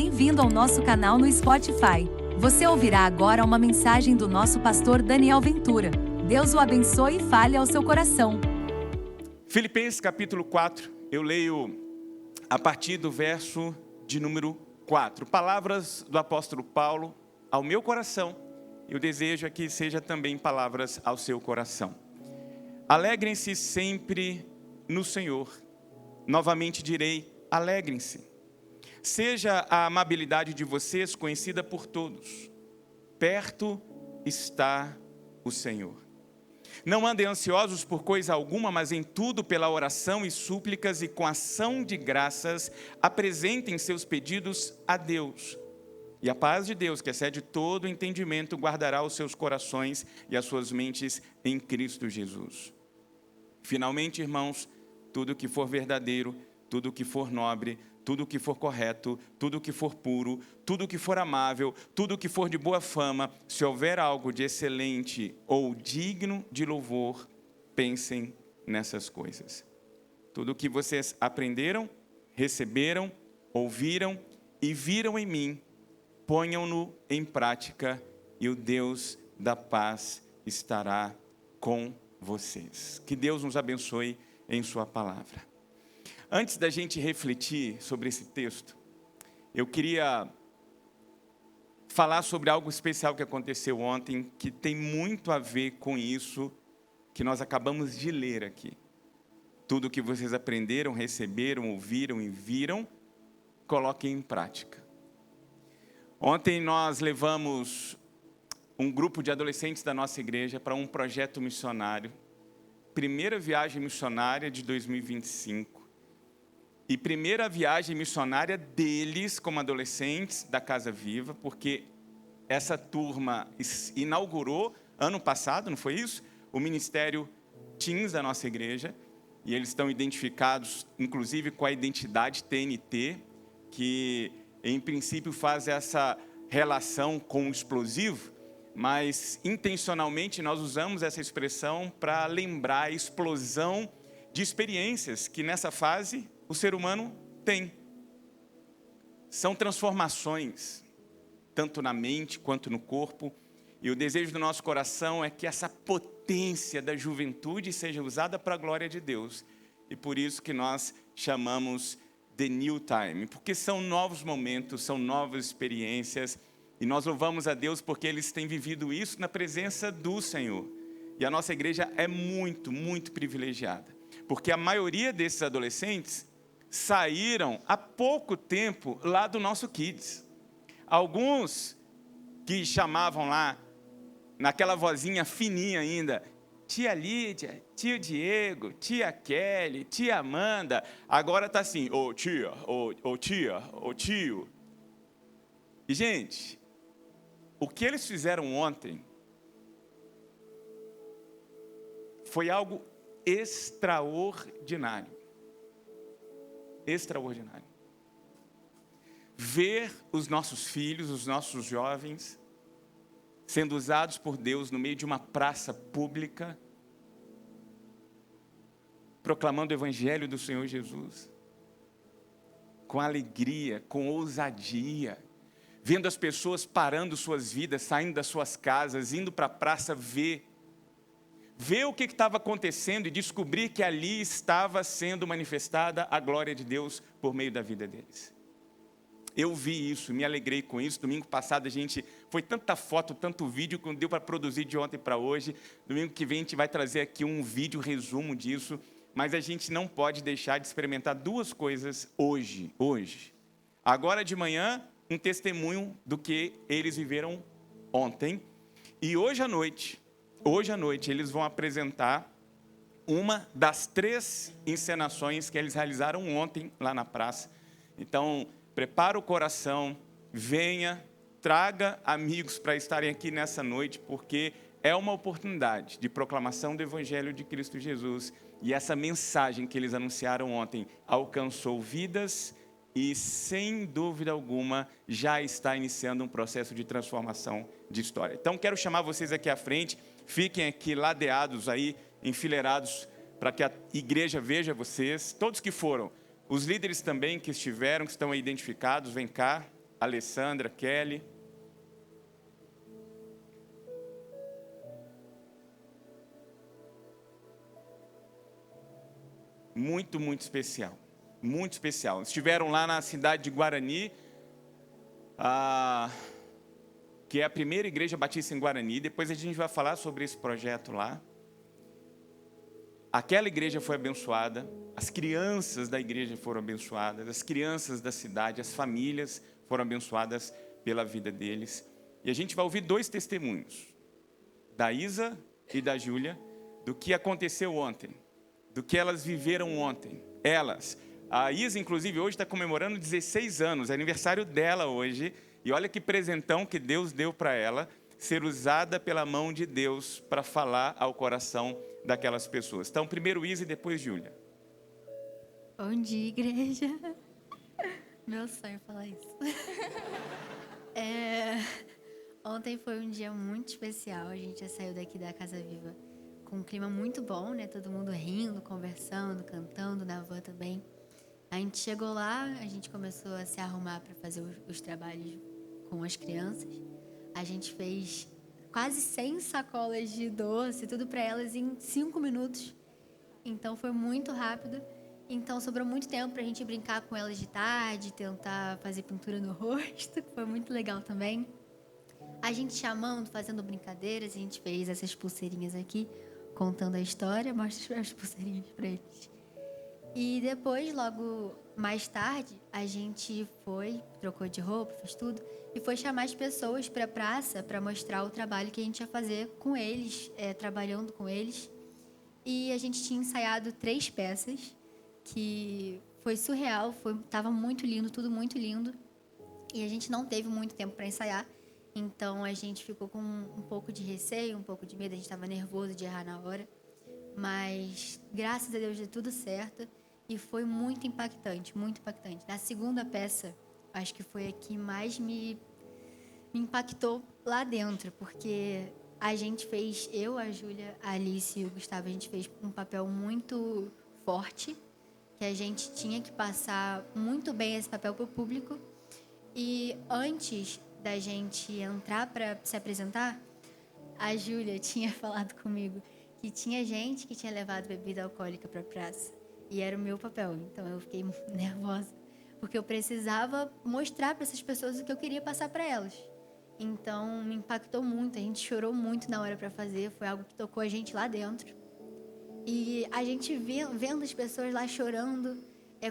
Bem-vindo ao nosso canal no Spotify. Você ouvirá agora uma mensagem do nosso pastor Daniel Ventura. Deus o abençoe e fale ao seu coração. Filipenses capítulo 4, eu leio a partir do verso de número 4. Palavras do apóstolo Paulo ao meu coração. Eu desejo que seja também palavras ao seu coração. Alegrem-se sempre no Senhor. Novamente direi, alegrem-se. Seja a amabilidade de vocês conhecida por todos. Perto está o Senhor. Não andem ansiosos por coisa alguma, mas em tudo pela oração e súplicas e com ação de graças, apresentem seus pedidos a Deus. E a paz de Deus, que excede todo o entendimento, guardará os seus corações e as suas mentes em Cristo Jesus. Finalmente, irmãos, tudo que for verdadeiro, tudo que for nobre, tudo que for correto, tudo que for puro, tudo que for amável, tudo que for de boa fama, se houver algo de excelente ou digno de louvor, pensem nessas coisas. Tudo que vocês aprenderam, receberam, ouviram e viram em mim, ponham-no em prática e o Deus da paz estará com vocês. Que Deus nos abençoe em sua palavra. Antes da gente refletir sobre esse texto, eu queria falar sobre algo especial que aconteceu ontem, que tem muito a ver com isso que nós acabamos de ler aqui. Tudo que vocês aprenderam, receberam, ouviram e viram, coloquem em prática. Ontem nós levamos um grupo de adolescentes da nossa igreja para um projeto missionário, primeira viagem missionária de 2025. E primeira viagem missionária deles como adolescentes da Casa Viva, porque essa turma inaugurou ano passado, não foi isso? O Ministério Teens da nossa igreja, e eles estão identificados, inclusive, com a identidade TNT, que em princípio faz essa relação com o explosivo, mas intencionalmente nós usamos essa expressão para lembrar a explosão de experiências que nessa fase o ser humano tem. São transformações, tanto na mente quanto no corpo. E o desejo do nosso coração é que essa potência da juventude seja usada para a glória de Deus. E por isso que nós chamamos The New Time. Porque são novos momentos, são novas experiências. E nós louvamos a Deus porque eles têm vivido isso na presença do Senhor. E a nossa igreja é muito, muito privilegiada. Porque a maioria desses adolescentes saíram há pouco tempo lá do nosso Kids. Alguns que chamavam lá, naquela vozinha fininha ainda, tia Lídia, tio Diego, tia Kelly, tia Amanda, agora está assim, ô tia, ô tia, ô tio. E gente, o que eles fizeram ontem foi algo extraordinário. Extraordinário. Ver os nossos filhos, os nossos jovens, sendo usados por Deus no meio de uma praça pública, proclamando o Evangelho do Senhor Jesus, com alegria, com ousadia, vendo as pessoas parando suas vidas, saindo das suas casas, indo para a praça ver o que estava acontecendo e descobrir que ali estava sendo manifestada a glória de Deus por meio da vida deles. Eu vi isso, me alegrei com isso. Domingo passado foi tanta foto, tanto vídeo que não deu para produzir de ontem para hoje. Domingo que vem a gente vai trazer aqui um vídeo resumo disso, mas a gente não pode deixar de experimentar duas coisas hoje. Agora de manhã, um testemunho do que eles viveram ontem, e hoje à noite eles vão apresentar uma das 3 encenações que eles realizaram ontem lá na praça. Então, prepara o coração, venha, traga amigos para estarem aqui nessa noite, porque é uma oportunidade de proclamação do Evangelho de Cristo Jesus. E essa mensagem que eles anunciaram ontem alcançou vidas e, sem dúvida alguma, já está iniciando um processo de transformação de história. Então, quero chamar vocês aqui à frente. Fiquem aqui ladeados aí, enfileirados, para que a igreja veja vocês. Todos que foram, os líderes também que estiveram, que estão aí identificados, vem cá. Alessandra, Kelly. Muito, muito especial. Muito especial. Estiveram lá na cidade de Guarani, que é a primeira igreja batista em Guarani. Depois a gente vai falar sobre esse projeto lá. Aquela igreja foi abençoada, as crianças da igreja foram abençoadas, as crianças da cidade, as famílias foram abençoadas pela vida deles. E a gente vai ouvir 2 testemunhos, da Isa e da Júlia, do que aconteceu ontem, do que elas viveram ontem. A Isa, inclusive, hoje está comemorando 16 anos, é aniversário dela hoje. E olha que presentão que Deus deu para ela, ser usada pela mão de Deus para falar ao coração daquelas pessoas. Então, primeiro Isa e depois Júlia. Bom dia, igreja. Meu sonho falar isso. Ontem foi um dia muito especial. A gente já saiu daqui da Casa Viva com um clima muito bom, né? Todo mundo rindo, conversando, cantando, na van também. A gente chegou lá, a gente começou a se arrumar para fazer os trabalhos com as crianças. A gente fez quase 100 sacolas de doce, tudo para elas em 5 minutos. Então foi muito rápido. Então sobrou muito tempo para a gente brincar com elas de tarde, tentar fazer pintura no rosto, que foi muito legal também. A gente chamando, fazendo brincadeiras, a gente fez essas pulseirinhas aqui, contando a história. Mostra as pulseirinhas para eles. E depois, logo mais tarde, a gente trocou de roupa, fez tudo, e foi chamar as pessoas para a praça para mostrar o trabalho que a gente ia fazer com eles, trabalhando com eles. E a gente tinha ensaiado 3 peças, que foi surreal, estava muito lindo, tudo muito lindo. E a gente não teve muito tempo para ensaiar, então a gente ficou com um pouco de receio, um pouco de medo, a gente estava nervoso de errar na hora. Mas, graças a Deus, deu tudo certo. E foi muito impactante, muito impactante. Na segunda peça, acho que foi a que mais me impactou lá dentro, porque a gente fez, eu, a Júlia, a Alice e o Gustavo, a gente fez um papel muito forte, que a gente tinha que passar muito bem esse papel para o público. E antes da gente entrar para se apresentar, a Júlia tinha falado comigo que tinha gente que tinha levado bebida alcoólica para a praça. E era o meu papel. Então eu fiquei nervosa, porque eu precisava mostrar para essas pessoas o que eu queria passar para elas. Então me impactou muito. A gente chorou muito na hora para fazer. Foi algo que tocou a gente lá dentro. E a gente vendo as pessoas lá chorando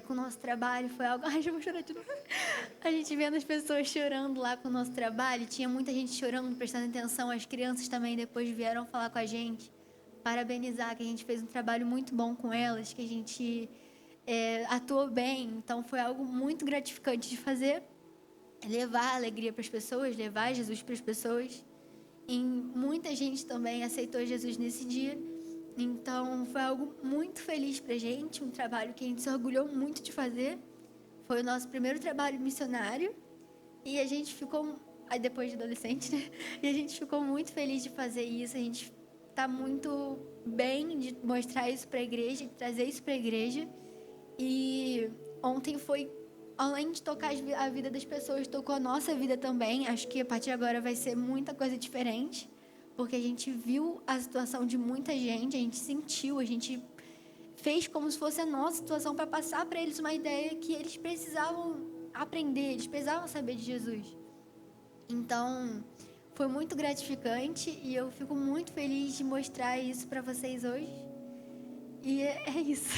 com o nosso trabalho, foi algo... Ai, já vou chorar de novo. A gente vendo as pessoas chorando lá com o nosso trabalho. Tinha muita gente chorando, prestando atenção. As crianças também depois vieram falar com a gente, parabenizar, que a gente fez um trabalho muito bom com elas, que a gente atuou bem. Então foi algo muito gratificante de fazer, levar alegria para as pessoas, levar Jesus para as pessoas. E muita gente também aceitou Jesus nesse dia. Então foi algo muito feliz para a gente, um trabalho que a gente se orgulhou muito de fazer. Foi o nosso primeiro trabalho missionário e a gente ficou, aí depois de adolescente, né? E a gente ficou muito feliz de fazer isso. A gente está muito bem de mostrar isso para a igreja, de trazer isso para a igreja. E ontem foi, além de tocar a vida das pessoas, tocou a nossa vida também. Acho que a partir de agora vai ser muita coisa diferente, porque a gente viu a situação de muita gente, a gente sentiu, a gente fez como se fosse a nossa situação para passar para eles uma ideia que eles precisavam aprender, eles precisavam saber de Jesus. Então foi muito gratificante e eu fico muito feliz de mostrar isso para vocês hoje. E é isso.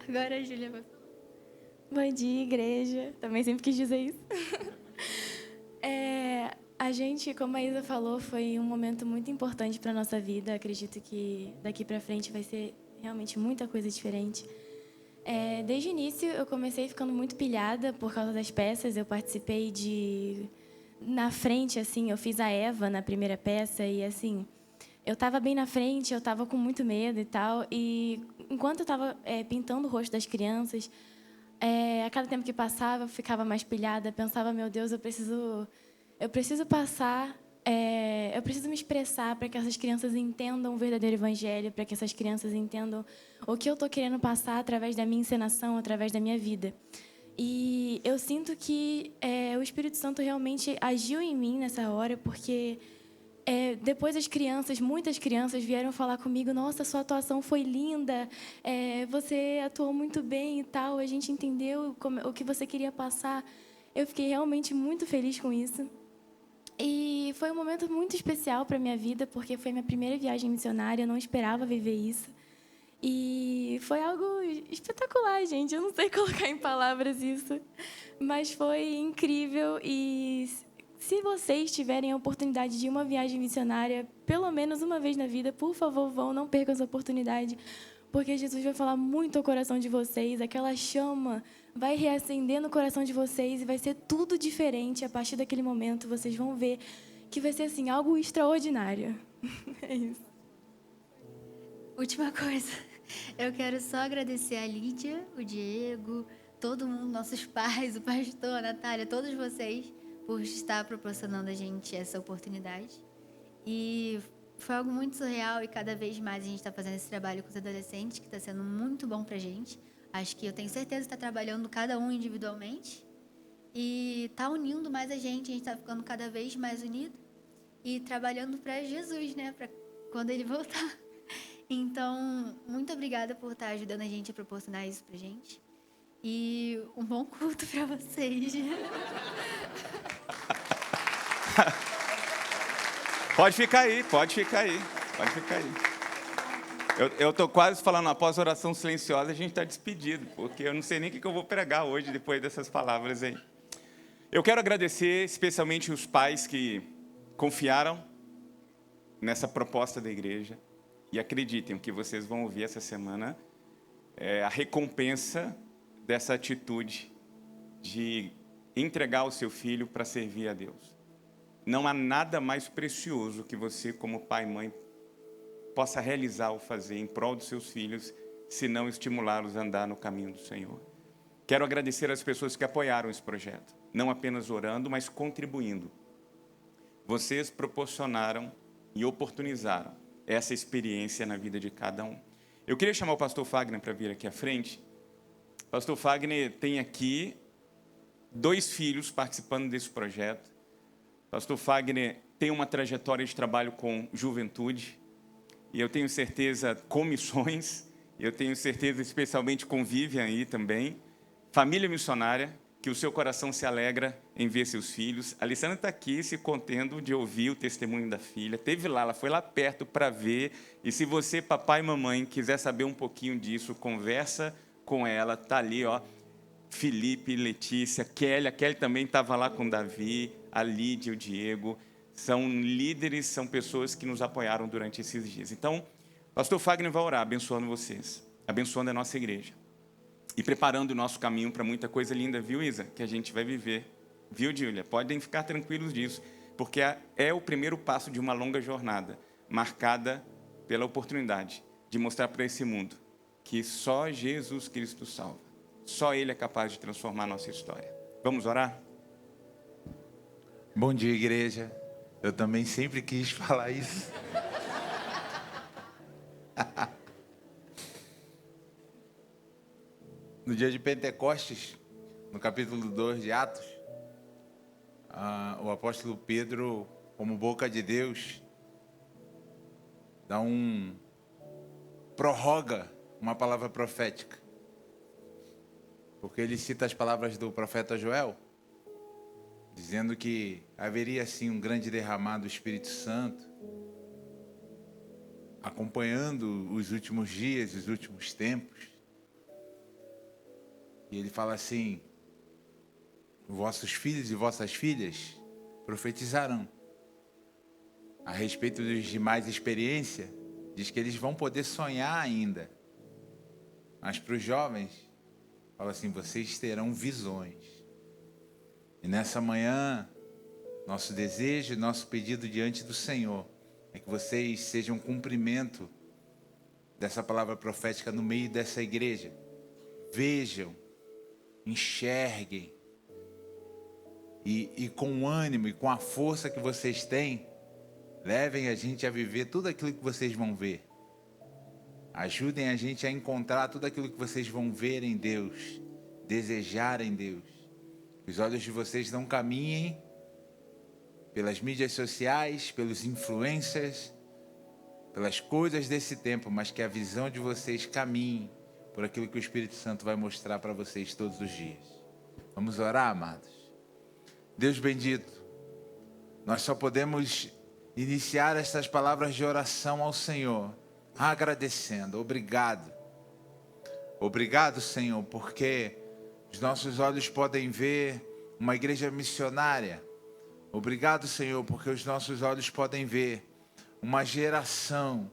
Agora a Júlia vai falar. Bom dia, igreja. Também sempre quis dizer isso. A gente, como a Isa falou, foi um momento muito importante para a nossa vida. Acredito que daqui para frente vai ser realmente muita coisa diferente. Desde o início, eu comecei ficando muito pilhada por causa das peças. Eu participei na frente, assim, eu fiz a Eva na primeira peça e, assim, eu estava bem na frente, eu estava com muito medo e tal. E enquanto eu estava pintando o rosto das crianças, a cada tempo que passava, eu ficava mais pilhada, pensava, meu Deus, eu preciso passar, eu preciso me expressar para que essas crianças entendam o verdadeiro evangelho, para que essas crianças entendam o que eu estou querendo passar através da minha encenação, através da minha vida. E eu sinto que o Espírito Santo realmente agiu em mim nessa hora, porque depois muitas crianças vieram falar comigo: nossa, sua atuação foi linda, você atuou muito bem e tal, a gente entendeu o que você queria passar. Eu fiquei realmente muito feliz com isso. E foi um momento muito especial para a minha vida, porque foi minha primeira viagem missionária, eu não esperava viver isso. E foi algo espetacular, gente. Eu não sei colocar em palavras isso, mas foi incrível. E se vocês tiverem a oportunidade de uma viagem missionária, pelo menos uma vez na vida, por favor, vão, não percam essa oportunidade, porque Jesus vai falar muito ao coração de vocês. Aquela chama vai reacender no coração de vocês e vai ser tudo diferente. A partir daquele momento, vocês vão ver que vai ser assim, algo extraordinário. É isso. Última coisa, eu quero só agradecer a Lídia, o Diego, todo mundo, nossos pais, o pastor, a Natália, todos vocês, por estar proporcionando a gente essa oportunidade. E foi algo muito surreal e cada vez mais a gente está fazendo esse trabalho com os adolescentes, que está sendo muito bom para a gente. Acho que eu tenho certeza que está trabalhando cada um individualmente e está unindo mais a gente está ficando cada vez mais unido e trabalhando para Jesus, né, para quando ele voltar. Então, muito obrigada por estar ajudando a gente a proporcionar isso pra gente. E um bom culto para vocês. Pode ficar aí. Eu estou quase falando, após a oração silenciosa, a gente está despedido, porque eu não sei nem o que eu vou pregar hoje, depois dessas palavras aí. Eu quero agradecer especialmente os pais que confiaram nessa proposta da igreja. E acreditem, o que vocês vão ouvir essa semana é a recompensa dessa atitude de entregar o seu filho para servir a Deus. Não há nada mais precioso que você, como pai e mãe, possa realizar ou fazer em prol dos seus filhos, se não estimulá-los a andar no caminho do Senhor. Quero agradecer às pessoas que apoiaram esse projeto, não apenas orando, mas contribuindo. Vocês proporcionaram e oportunizaram essa experiência na vida de cada um. Eu queria chamar o pastor Fagner para vir aqui à frente. O pastor Fagner tem aqui 2 filhos participando desse projeto. O pastor Fagner tem uma trajetória de trabalho com juventude, e eu tenho certeza com missões, e eu tenho certeza especialmente com Vivian aí também, família missionária, que o seu coração se alegra em ver seus filhos. A Alessandra está aqui se contendo de ouvir o testemunho da filha. Teve lá, ela foi lá perto para ver. E se você, papai e mamãe, quiser saber um pouquinho disso, conversa com ela. Está ali, ó, Felipe, Letícia, Kelly. A Kelly também estava lá com o Davi, a Lídia, o Diego. São líderes, são pessoas que nos apoiaram durante esses dias. Então, o pastor Fagner vai orar abençoando vocês, abençoando a nossa igreja. E preparando o nosso caminho para muita coisa linda, viu, Isa? Que a gente vai viver. Viu, Júlia? Podem ficar tranquilos disso, porque é o primeiro passo de uma longa jornada, marcada pela oportunidade de mostrar para esse mundo que só Jesus Cristo salva. Só Ele é capaz de transformar a nossa história. Vamos orar? Bom dia, igreja. Eu também sempre quis falar isso. No dia de Pentecostes, no capítulo 2 de Atos, o apóstolo Pedro, como boca de Deus, prorroga uma palavra profética. Porque ele cita as palavras do profeta Joel, dizendo que haveria assim um grande derramado do Espírito Santo, acompanhando os últimos dias, os últimos tempos. E ele fala assim: vossos filhos e vossas filhas profetizarão. A respeito dos de mais experiência, diz que eles vão poder sonhar ainda. Mas para os jovens, fala assim: vocês terão visões. E nessa manhã, nosso desejo, nosso pedido diante do Senhor é que vocês sejam um cumprimento dessa palavra profética no meio dessa igreja. Vejam, enxerguem, e com ânimo e com a força que vocês têm, levem a gente a viver tudo aquilo que vocês vão ver. Ajudem a gente a encontrar tudo aquilo que vocês vão ver em Deus, desejarem Deus. Que os olhos de vocês não caminhem pelas mídias sociais, pelos influencers, pelas coisas desse tempo, mas que a visão de vocês caminhe por aquilo que o Espírito Santo vai mostrar para vocês todos os dias. Vamos orar, amados? Deus bendito, nós só podemos iniciar essas palavras de oração ao Senhor, agradecendo. Obrigado. Obrigado, Senhor, porque os nossos olhos podem ver uma igreja missionária. Obrigado, Senhor, porque os nossos olhos podem ver uma geração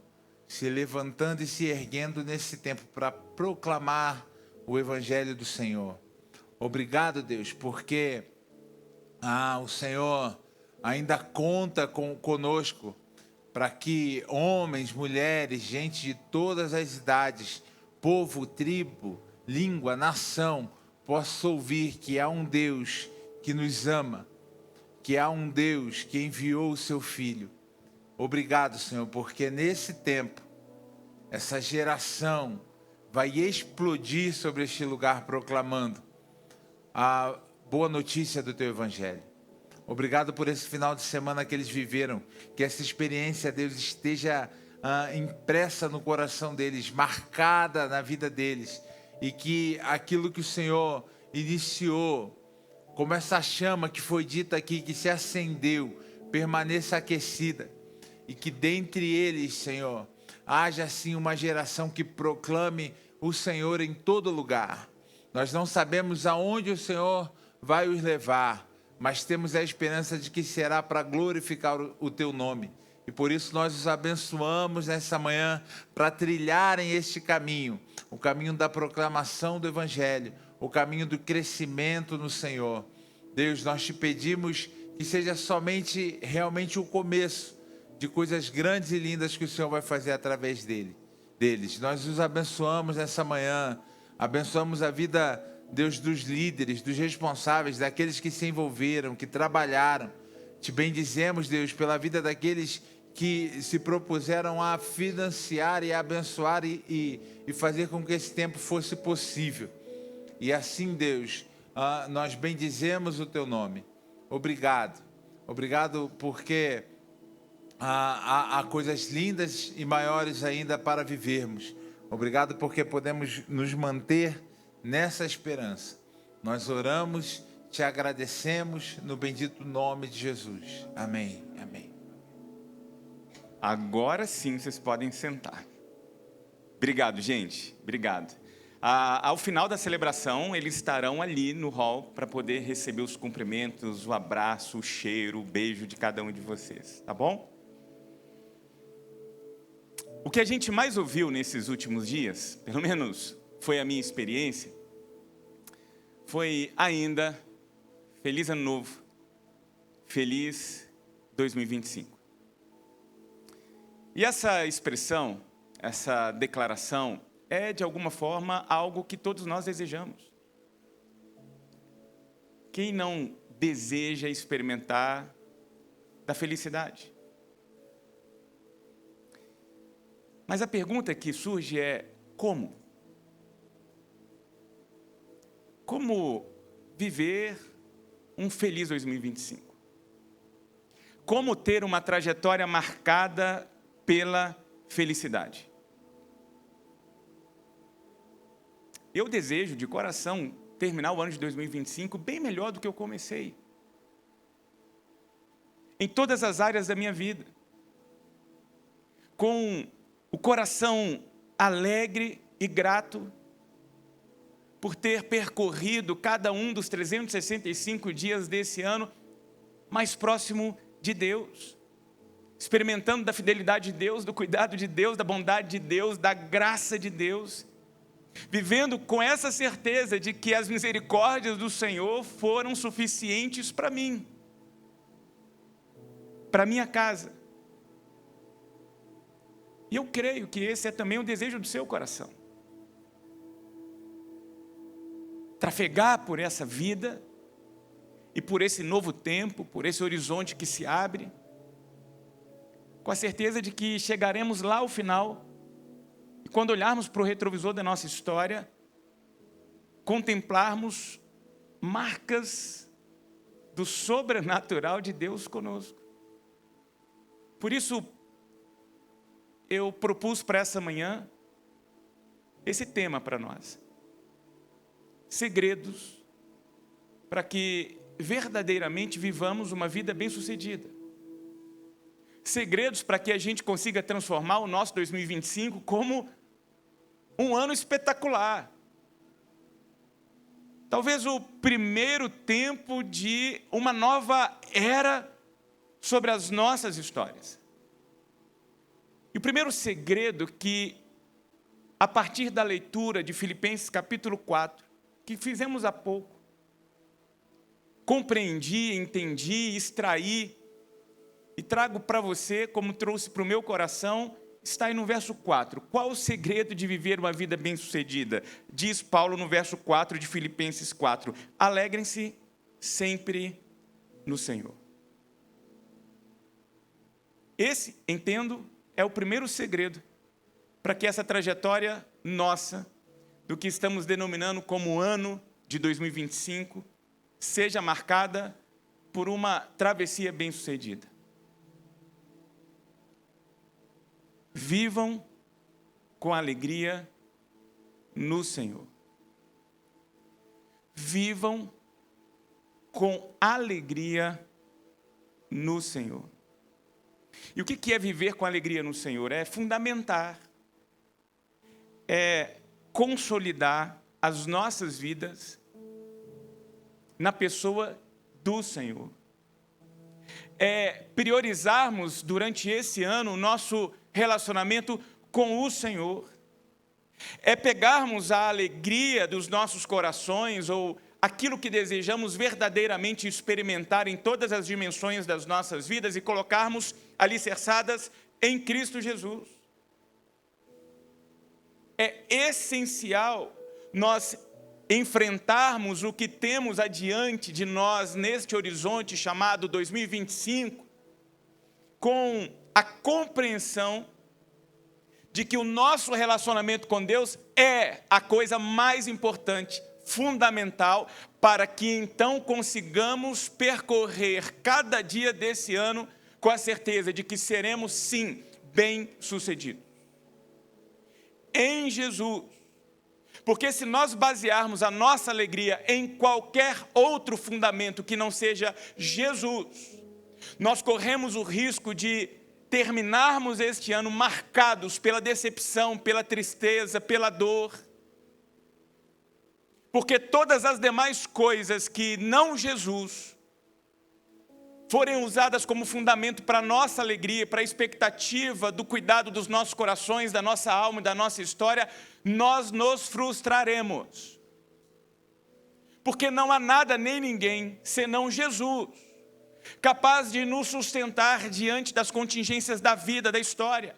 se levantando e se erguendo nesse tempo para proclamar o Evangelho do Senhor. Obrigado, Deus, porque o Senhor ainda conta conosco para que homens, mulheres, gente de todas as idades, povo, tribo, língua, nação, possa ouvir que há um Deus que nos ama, que há um Deus que enviou o seu Filho. Obrigado, Senhor, porque nesse tempo, essa geração vai explodir sobre este lugar proclamando a boa notícia do Teu Evangelho. Obrigado por esse final de semana que eles viveram, que essa experiência, Deus, esteja impressa no coração deles, marcada na vida deles, e que aquilo que o Senhor iniciou, como essa chama que foi dita aqui, que se acendeu, permaneça aquecida, e que dentre eles, Senhor, haja assim uma geração que proclame o Senhor em todo lugar. Nós não sabemos aonde o Senhor vai os levar, mas temos a esperança de que será para glorificar o Teu nome. E por isso nós os abençoamos nessa manhã para trilharem este caminho, o caminho da proclamação do Evangelho, o caminho do crescimento no Senhor. Deus, nós Te pedimos que seja somente realmente o começo de coisas grandes e lindas que o Senhor vai fazer através deles. Nós os abençoamos nessa manhã, abençoamos a vida, Deus, dos líderes, dos responsáveis, daqueles que se envolveram, que trabalharam. Te bendizemos, Deus, pela vida daqueles que se propuseram a financiar e a abençoar e fazer com que esse tempo fosse possível. E assim, Deus, nós bendizemos o Teu nome. Obrigado. Obrigado porque há coisas lindas e maiores ainda para vivermos. Obrigado porque podemos nos manter nessa esperança. Nós oramos, Te agradecemos no bendito nome de Jesus. Amém. Amém. Agora sim vocês podem sentar. Obrigado, gente. Obrigado. Ao final da celebração, eles estarão ali no hall para poder receber os cumprimentos, o abraço, o cheiro, o beijo de cada um de vocês. Tá bom? O que a gente mais ouviu nesses últimos dias, pelo menos foi a minha experiência, foi ainda Feliz Ano Novo, Feliz 2025. E essa expressão, essa declaração, é de alguma forma algo que todos nós desejamos. Quem não deseja experimentar da felicidade? Mas a pergunta que surge é: como? Como viver um feliz 2025? Como ter uma trajetória marcada pela felicidade? Eu desejo de coração terminar o ano de 2025 bem melhor do que eu comecei. Em todas as áreas da minha vida. Com o coração alegre e grato por ter percorrido cada um dos 365 dias desse ano mais próximo de Deus, experimentando da fidelidade de Deus, do cuidado de Deus, da bondade de Deus, da graça de Deus, vivendo com essa certeza de que as misericórdias do Senhor foram suficientes para mim, para minha casa. E eu creio que esse é também o desejo do seu coração. Trafegar por essa vida e por esse novo tempo, por esse horizonte que se abre, com a certeza de que chegaremos lá ao final, e quando olharmos para o retrovisor da nossa história, contemplarmos marcas do sobrenatural de Deus conosco. Por isso, eu propus para essa manhã esse tema para nós. Segredos para que verdadeiramente vivamos uma vida bem-sucedida. Segredos para que a gente consiga transformar o nosso 2025 como um ano espetacular. Talvez o primeiro tempo de uma nova era sobre as nossas histórias. E o primeiro segredo que, a partir da leitura de Filipenses capítulo 4, que fizemos há pouco, compreendi, entendi, extraí e trago para você, como trouxe para o meu coração, está aí no verso 4. Qual o segredo de viver uma vida bem-sucedida? Diz Paulo no verso 4 de Filipenses 4. Alegrem-se sempre no Senhor. Esse, entendo, é o primeiro segredo para que essa trajetória nossa, do que estamos denominando como ano de 2025, seja marcada por uma travessia bem-sucedida. Vivam com alegria no Senhor. Vivam com alegria no Senhor. E o que é viver com alegria no Senhor? É fundamentar, é consolidar as nossas vidas na pessoa do Senhor. É priorizarmos durante esse ano o nosso relacionamento com o Senhor. É pegarmos a alegria dos nossos corações ou aquilo que desejamos verdadeiramente experimentar em todas as dimensões das nossas vidas e colocarmos alicerçadas em Cristo Jesus. É essencial nós enfrentarmos o que temos adiante de nós neste horizonte chamado 2025 com a compreensão de que o nosso relacionamento com Deus é a coisa mais importante, fundamental, para que então consigamos percorrer cada dia desse ano com a certeza de que seremos, sim, bem-sucedidos. Em Jesus. Porque se nós basearmos a nossa alegria em qualquer outro fundamento que não seja Jesus, nós corremos o risco de terminarmos este ano marcados pela decepção, pela tristeza, pela dor. Porque todas as demais coisas que não Jesus forem usadas como fundamento para a nossa alegria, para a expectativa do cuidado dos nossos corações, da nossa alma e da nossa história, nós nos frustraremos. Porque não há nada nem ninguém, senão Jesus, capaz de nos sustentar diante das contingências da vida, da história.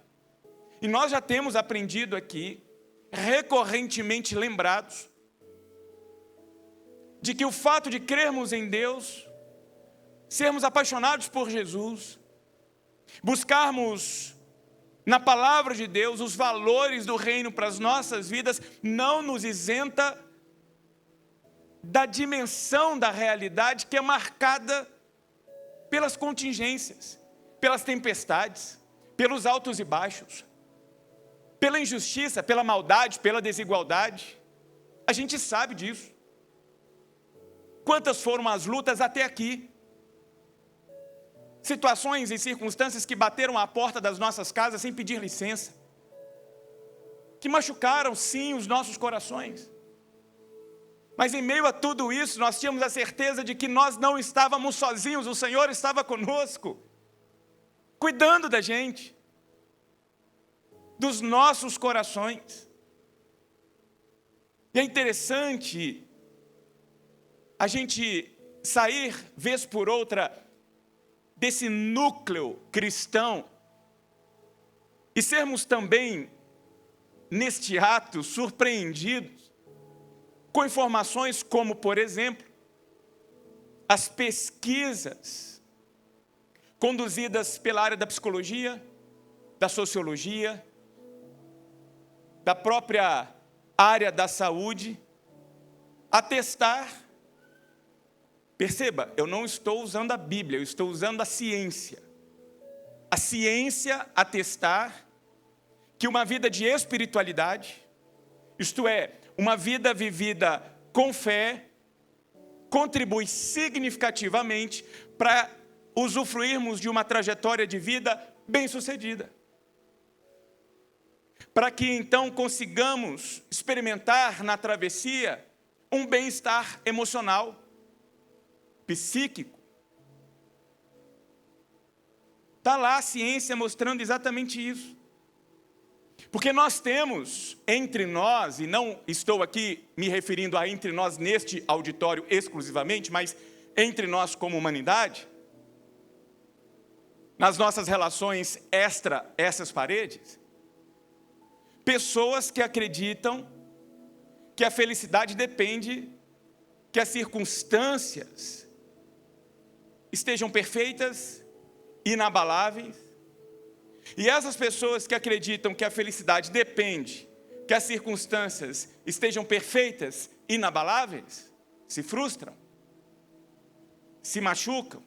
E nós já temos aprendido aqui, recorrentemente lembrados, de que o fato de crermos em Deus, sermos apaixonados por Jesus, buscarmos na palavra de Deus os valores do reino para as nossas vidas, não nos isenta da dimensão da realidade que é marcada pelas contingências, pelas tempestades, pelos altos e baixos, pela injustiça, pela maldade, pela desigualdade. A gente sabe disso. Quantas foram as lutas até aqui? Situações e circunstâncias que bateram à porta das nossas casas sem pedir licença, que machucaram, sim, os nossos corações. Mas em meio a tudo isso, nós tínhamos a certeza de que nós não estávamos sozinhos, o Senhor estava conosco, cuidando da gente, dos nossos corações. E é interessante a gente sair, vez por outra, desse núcleo cristão e sermos também, neste ato, surpreendidos com informações como, por exemplo, as pesquisas conduzidas pela área da psicologia, da sociologia, da própria área da saúde, atestar. Perceba, eu não estou usando a Bíblia, eu estou usando a ciência. A ciência atestar que uma vida de espiritualidade, isto é, uma vida vivida com fé, contribui significativamente para usufruirmos de uma trajetória de vida bem-sucedida. Para que então consigamos experimentar na travessia um bem-estar emocional, psíquico. Está lá a ciência mostrando exatamente isso. Porque nós temos entre nós, e não estou aqui me referindo a entre nós neste auditório exclusivamente, mas entre nós como humanidade, nas nossas relações extra essas paredes, pessoas que acreditam que a felicidade depende que as circunstâncias estejam perfeitas, inabaláveis. E essas pessoas que acreditam que a felicidade depende que as circunstâncias estejam perfeitas, inabaláveis, se frustram, se machucam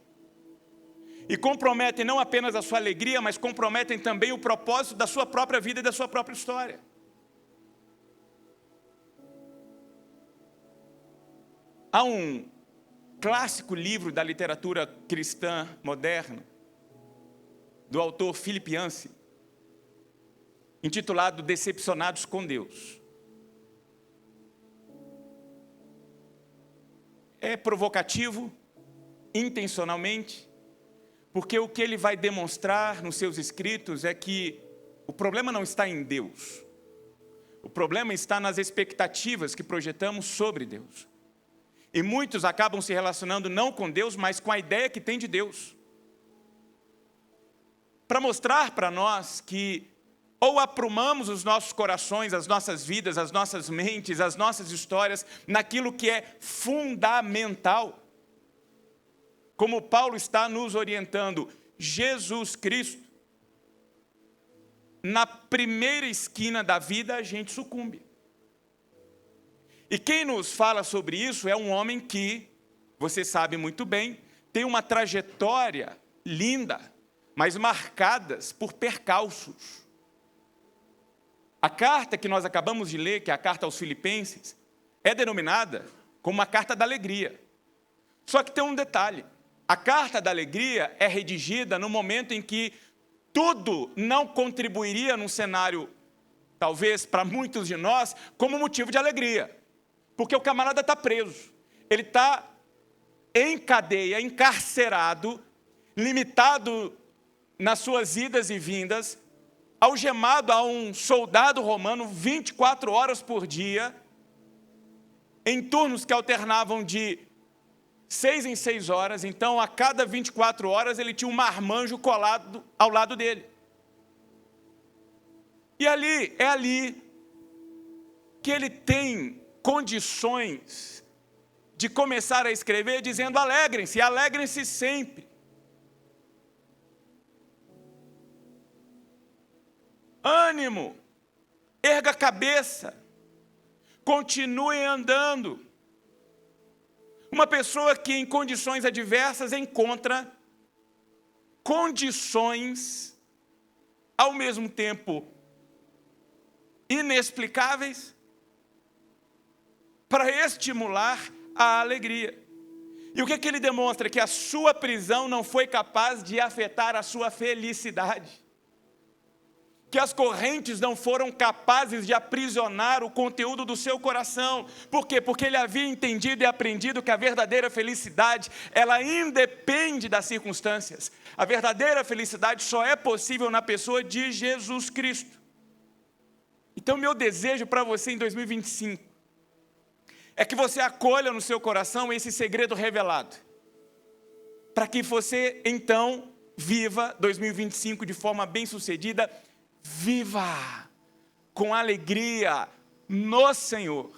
e comprometem não apenas a sua alegria, mas comprometem também o propósito da sua própria vida e da sua própria história. Há um clássico livro da literatura cristã moderna, do autor Philip Yancey, intitulado Decepcionados com Deus. É provocativo, intencionalmente, porque o que ele vai demonstrar nos seus escritos é que o problema não está em Deus. O problema está nas expectativas que projetamos sobre Deus. E muitos acabam se relacionando não com Deus, mas com a ideia que tem de Deus. Para mostrar para nós que ou aprumamos os nossos corações, as nossas vidas, as nossas mentes, as nossas histórias, naquilo que é fundamental. Como Paulo está nos orientando, Jesus Cristo, na primeira esquina da vida a gente sucumbe. E quem nos fala sobre isso é um homem que, você sabe muito bem, tem uma trajetória linda, mas marcadas por percalços. A carta que nós acabamos de ler, que é a carta aos Filipenses, é denominada como uma carta da alegria. Só que tem um detalhe. A carta da alegria é redigida no momento em que tudo não contribuiria num cenário, talvez para muitos de nós, como motivo de alegria. Porque o camarada está preso. Ele está em cadeia, encarcerado, limitado nas suas idas e vindas, algemado a um soldado romano 24 horas por dia, em turnos que alternavam de 6 em 6 horas, então a cada 24 horas ele tinha um marmanjo colado ao lado dele. E é ali que ele tem condições de começar a escrever dizendo: alegrem-se, alegrem-se sempre. Ânimo, erga a cabeça, continue andando. Uma pessoa que em condições adversas encontra condições ao mesmo tempo inexplicáveis para estimular a alegria. E o que ele demonstra? Que a sua prisão não foi capaz de afetar a sua felicidade. Que as correntes não foram capazes de aprisionar o conteúdo do seu coração. Por quê? Porque ele havia entendido e aprendido que a verdadeira felicidade, ela independe das circunstâncias. A verdadeira felicidade só é possível na pessoa de Jesus Cristo. Então, meu desejo para você em 2025 é que você acolha no seu coração esse segredo revelado, para que você, então, viva 2025 de forma bem-sucedida. Viva com alegria no Senhor,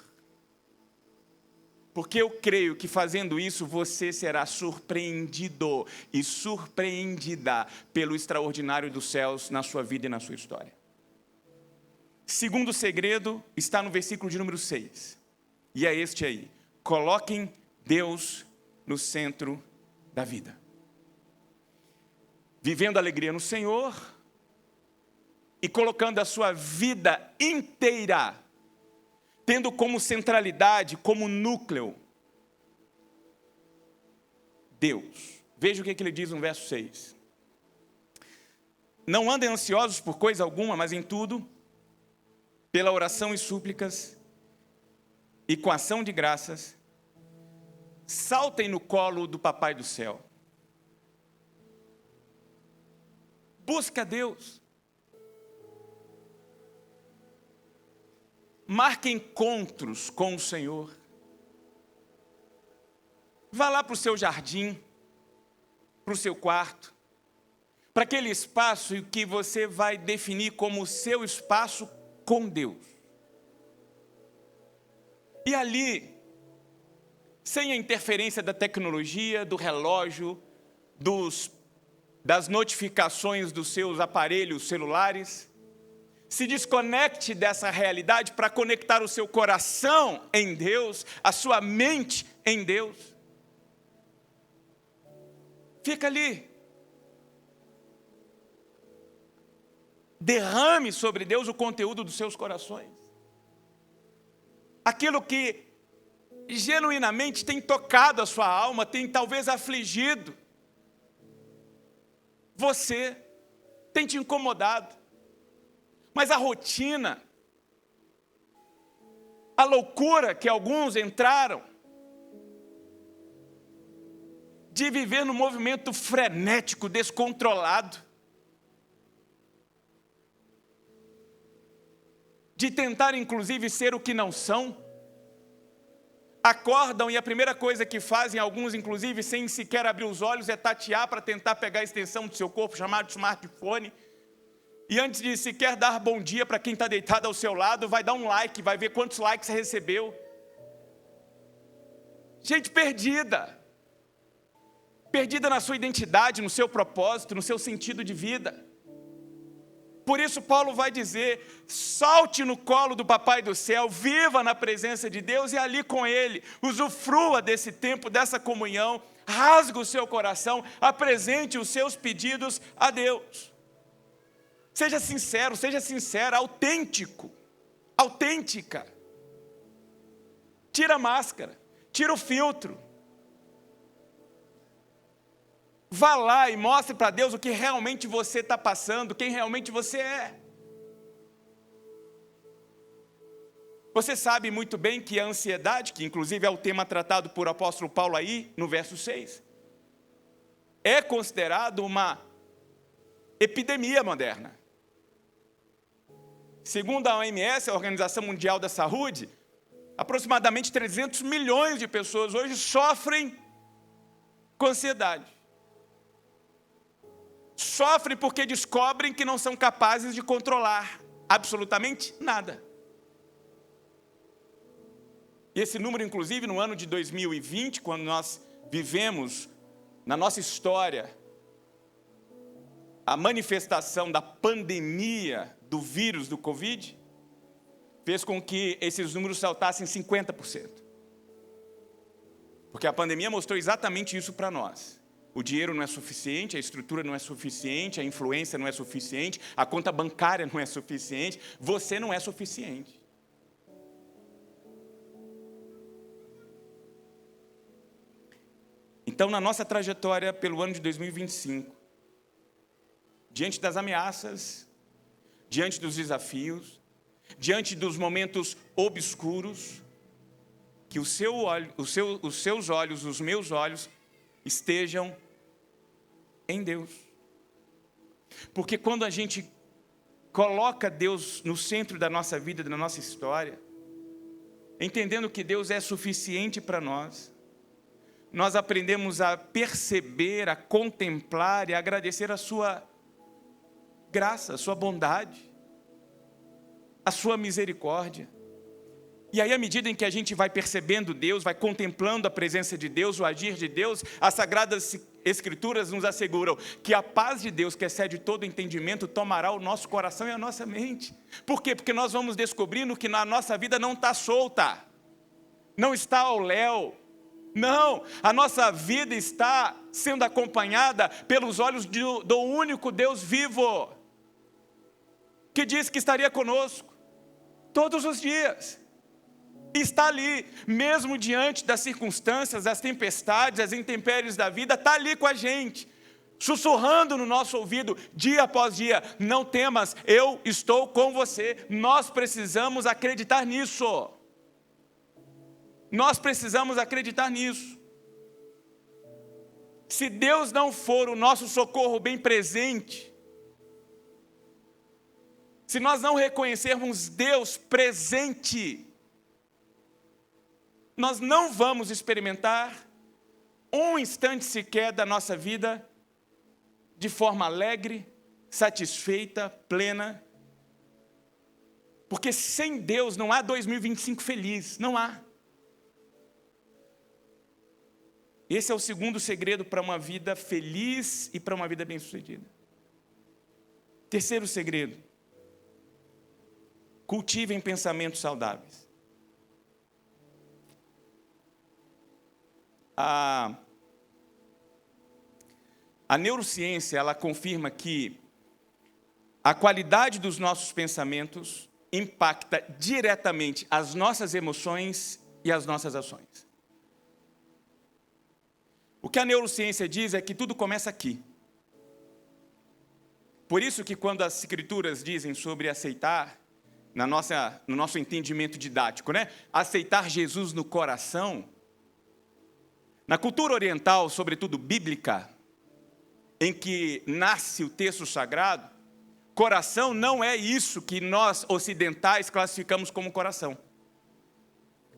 porque eu creio que fazendo isso você será surpreendido e surpreendida pelo extraordinário dos céus na sua vida e na sua história. Segundo segredo está no versículo de número 6, e é este aí: Coloquem Deus no centro da vida. Vivendo a alegria no Senhor e colocando a sua vida inteira, tendo como centralidade, como núcleo, Deus. Veja o que ele diz no verso 6. Não andem ansiosos por coisa alguma, mas em tudo, pela oração e súplicas, e com ação de graças, saltem no colo do Papai do céu. Busca Deus. Marque encontros com o Senhor. Vá lá para o seu jardim, para o seu quarto, para aquele espaço que você vai definir como o seu espaço com Deus. E ali, sem a interferência da tecnologia, do relógio, das notificações dos seus aparelhos celulares, se desconecte dessa realidade para conectar o seu coração em Deus, a sua mente em Deus. Fica ali. Derrame sobre Deus o conteúdo dos seus corações. Aquilo que genuinamente tem tocado a sua alma, tem talvez afligido você, tem te incomodado. Mas a rotina, a loucura que alguns entraram, de viver num movimento frenético, descontrolado, de tentar inclusive ser o que não são, acordam e a primeira coisa que fazem, alguns inclusive sem sequer abrir os olhos, é tatear para tentar pegar a extensão do seu corpo, chamado de smartphone, e antes de sequer dar bom dia para quem está deitado ao seu lado, vai dar um like, vai ver quantos likes você recebeu. Gente perdida. Perdida na sua identidade, no seu propósito, no seu sentido de vida. Por isso Paulo vai dizer, salte no colo do Papai do céu, viva na presença de Deus e ali com Ele, usufrua desse tempo, dessa comunhão, rasgue o seu coração, apresente os seus pedidos a Deus. Seja sincero, seja sincera, autêntico, autêntica. Tira a máscara, tira o filtro. Vá lá e mostre para Deus o que realmente você está passando, quem realmente você é. Você sabe muito bem que a ansiedade, que inclusive é o tema tratado por apóstolo Paulo aí, no verso 6, é considerado uma epidemia moderna. Segundo a OMS, a Organização Mundial da Saúde, aproximadamente 300 milhões de pessoas hoje sofrem com ansiedade. Sofrem porque descobrem que não são capazes de controlar absolutamente nada. E esse número, inclusive, no ano de 2020, quando nós vivemos na nossa história a manifestação da pandemia do vírus do Covid, fez com que esses números saltassem 50%. Porque a pandemia mostrou exatamente isso para nós. O dinheiro não é suficiente, a estrutura não é suficiente, a influência não é suficiente, a conta bancária não é suficiente, você não é suficiente. Então, na nossa trajetória pelo ano de 2025, diante das ameaças, diante dos desafios, diante dos momentos obscuros, que os seus olhos, os meus olhos, estejam em Deus. Porque quando a gente coloca Deus no centro da nossa vida, da nossa história, entendendo que Deus é suficiente para nós, nós aprendemos a perceber, a contemplar e a agradecer a sua graça, a sua bondade, a sua misericórdia. E aí, à medida em que a gente vai percebendo Deus, vai contemplando a presença de Deus, o agir de Deus, as Sagradas Escrituras nos asseguram que a paz de Deus, que excede todo entendimento, tomará o nosso coração e a nossa mente. Por quê? Porque nós vamos descobrindo que na nossa vida não está solta não está ao léu. Não, a nossa vida está sendo acompanhada pelos olhos do único Deus vivo, que disse que estaria conosco todos os dias. E está ali, mesmo diante das circunstâncias, das tempestades, das intempéries da vida, está ali com a gente, sussurrando no nosso ouvido, dia após dia: não temas, eu estou com você. Nós precisamos acreditar nisso. Nós precisamos acreditar nisso. Se Deus não for o nosso socorro bem presente, se nós não reconhecermos Deus presente, nós não vamos experimentar um instante sequer da nossa vida de forma alegre, satisfeita, plena. Porque sem Deus não há 2025 feliz, não há. Esse é o segundo segredo para uma vida feliz e para uma vida bem-sucedida. Terceiro segredo: cultivem pensamentos saudáveis. A neurociência, ela confirma que a qualidade dos nossos pensamentos impacta diretamente as nossas emoções e as nossas ações. O que a neurociência diz é que tudo começa aqui. Por isso que quando as escrituras dizem sobre aceitar, no nosso entendimento didático, né? Aceitar Jesus no coração, na cultura oriental, sobretudo bíblica, em que nasce o texto sagrado, coração não é isso que nós ocidentais classificamos como coração.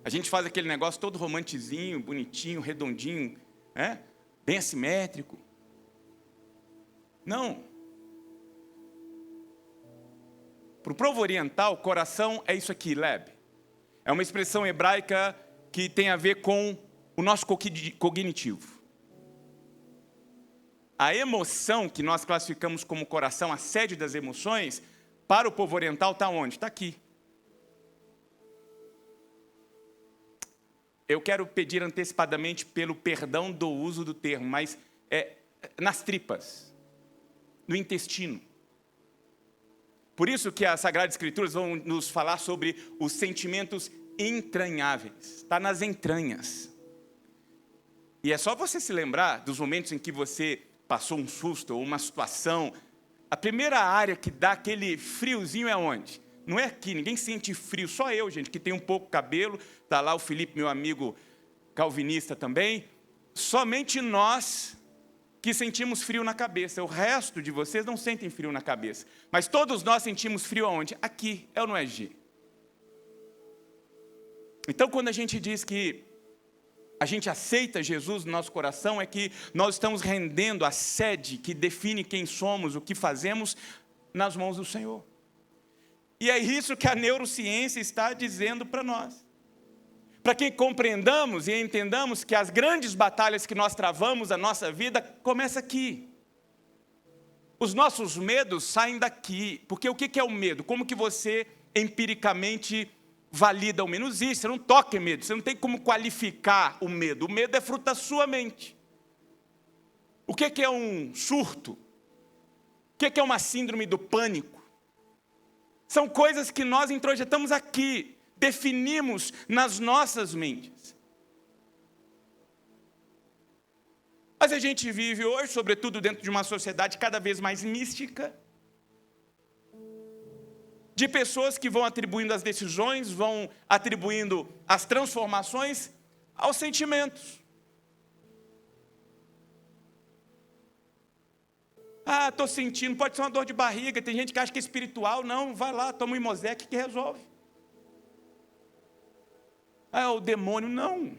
A gente faz aquele negócio todo romantizinho, bonitinho, redondinho, bem assimétrico. Não. Para o povo oriental, coração é isso aqui, leb. É uma expressão hebraica que tem a ver com o nosso cognitivo. A emoção que nós classificamos como coração, a sede das emoções, para o povo oriental está onde? Está aqui. Eu quero pedir antecipadamente pelo perdão do uso do termo, mas é nas tripas, no intestino. Por isso que as Sagradas Escrituras vão nos falar sobre os sentimentos entranháveis. Está nas entranhas. E é só você se lembrar dos momentos em que você passou um susto ou uma situação. A primeira área que dá aquele friozinho é onde? Não é aqui, ninguém sente frio, só eu, gente, que tem um pouco cabelo. Está lá o Felipe, meu amigo calvinista também. Somente nós que sentimos frio na cabeça. O resto de vocês não sentem frio na cabeça. Mas todos nós sentimos frio aonde? Aqui, é ou não é, Gi? Então, quando a gente diz que a gente aceita Jesus no nosso coração, é que nós estamos rendendo a sede que define quem somos, o que fazemos, nas mãos do Senhor. E é isso que a neurociência está dizendo para nós. Para que compreendamos e entendamos que as grandes batalhas que nós travamos na nossa vida começam aqui. Os nossos medos saem daqui. Porque o que é o medo? Como que você empiricamente valida o medo? Não existe, você não toca em medo, você não tem como qualificar o medo. O medo é fruto da sua mente. O que é um surto? O que é uma síndrome do pânico? São coisas que nós introjetamos aqui, definimos nas nossas mentes. Mas a gente vive hoje, sobretudo dentro de uma sociedade cada vez mais mística, de pessoas que vão atribuindo as decisões, vão atribuindo as transformações aos sentimentos. Ah, estou sentindo, pode ser uma dor de barriga, tem gente que acha que é espiritual. Não, vai lá, toma um Imosec que resolve. Ah, é o demônio. Não.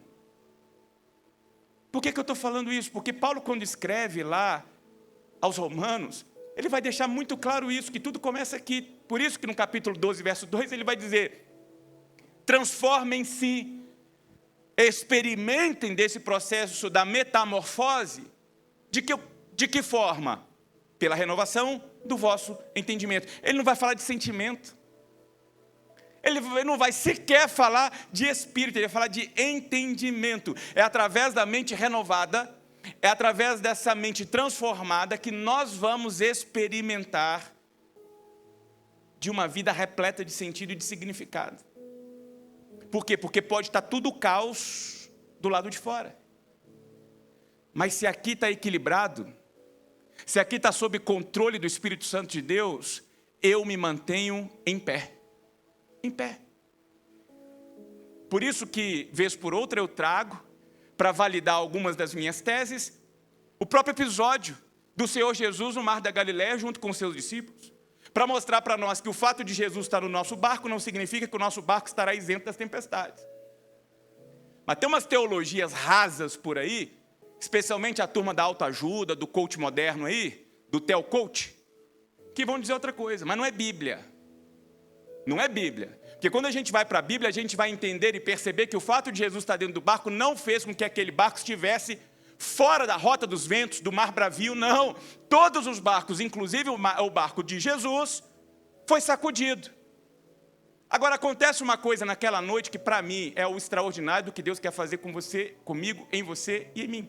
Por que eu estou falando isso? Porque Paulo, quando escreve lá aos Romanos, ele vai deixar muito claro isso, que tudo começa aqui. Por isso que no capítulo 12, verso 2, ele vai dizer: transformem-se, experimentem desse processo da metamorfose. De que forma? Pela renovação do vosso entendimento. Ele não vai falar de sentimento. Ele não vai sequer falar de espírito, ele vai falar de entendimento. É através da mente renovada, é através dessa mente transformada que nós vamos experimentar de uma vida repleta de sentido e de significado. Por quê? Porque pode estar tudo caos do lado de fora. Mas se aqui está equilibrado, se aqui está sob controle do Espírito Santo de Deus, eu me mantenho em pé. Em pé. Por isso que, vez por outra, eu trago, para validar algumas das minhas teses, o próprio episódio do Senhor Jesus no Mar da Galileia, junto com os seus discípulos, para mostrar para nós que o fato de Jesus estar no nosso barco não significa que o nosso barco estará isento das tempestades. Mas tem umas teologias rasas por aí, especialmente a turma da autoajuda, do coach moderno aí, do Theo-Coach, que vão dizer outra coisa, mas não é Bíblia. Não é Bíblia. Porque quando a gente vai para a Bíblia, a gente vai entender e perceber que o fato de Jesus estar dentro do barco não fez com que aquele barco estivesse fora da rota dos ventos, do mar bravio, não. Todos os barcos, inclusive o barco de Jesus, foi sacudido. Agora, acontece uma coisa naquela noite que para mim é o extraordinário do que Deus quer fazer com você, comigo, em você e em mim.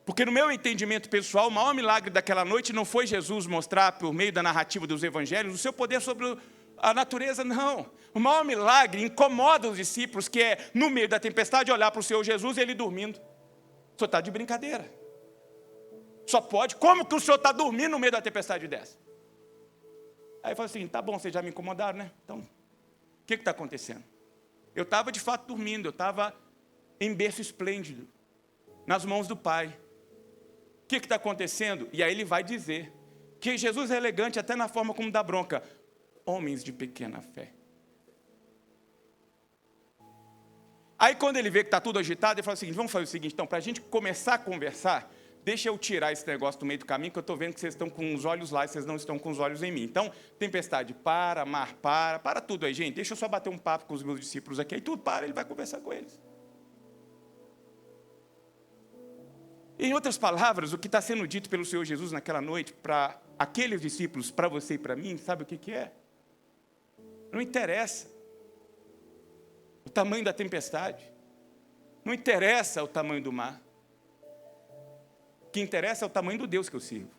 Porque no meu entendimento pessoal, o maior milagre daquela noite não foi Jesus mostrar, por meio da narrativa dos evangelhos, o seu poder sobre a natureza, não. O maior milagre incomoda os discípulos, que é, no meio da tempestade, olhar para o Senhor Jesus e ele dormindo. O senhor está de brincadeira. Só pode. Como que o senhor está dormindo no meio da tempestade dessa? Aí eu falo assim, tá bom, vocês já me incomodaram, né? Então, o que está acontecendo? Eu estava de fato dormindo, eu estava em berço esplêndido, nas mãos do Pai. O que está acontecendo? E aí ele vai dizer que Jesus é elegante até na forma como dá bronca. Homens de pequena fé. Aí quando ele vê que está tudo agitado, ele fala o seguinte, vamos fazer o seguinte, então, para a gente começar a conversar, deixa eu tirar esse negócio do meio do caminho, que eu estou vendo que vocês estão com os olhos lá e vocês não estão com os olhos em mim. Então, tempestade, para, mar, para tudo aí, gente. Deixa eu só bater um papo com os meus discípulos aqui. Aí tudo para, ele vai conversar com eles. Em outras palavras, o que está sendo dito pelo Senhor Jesus naquela noite, para aqueles discípulos, para você e para mim, sabe o que é? Não interessa o tamanho da tempestade, não interessa o tamanho do mar. O que interessa é o tamanho do Deus que eu sirvo.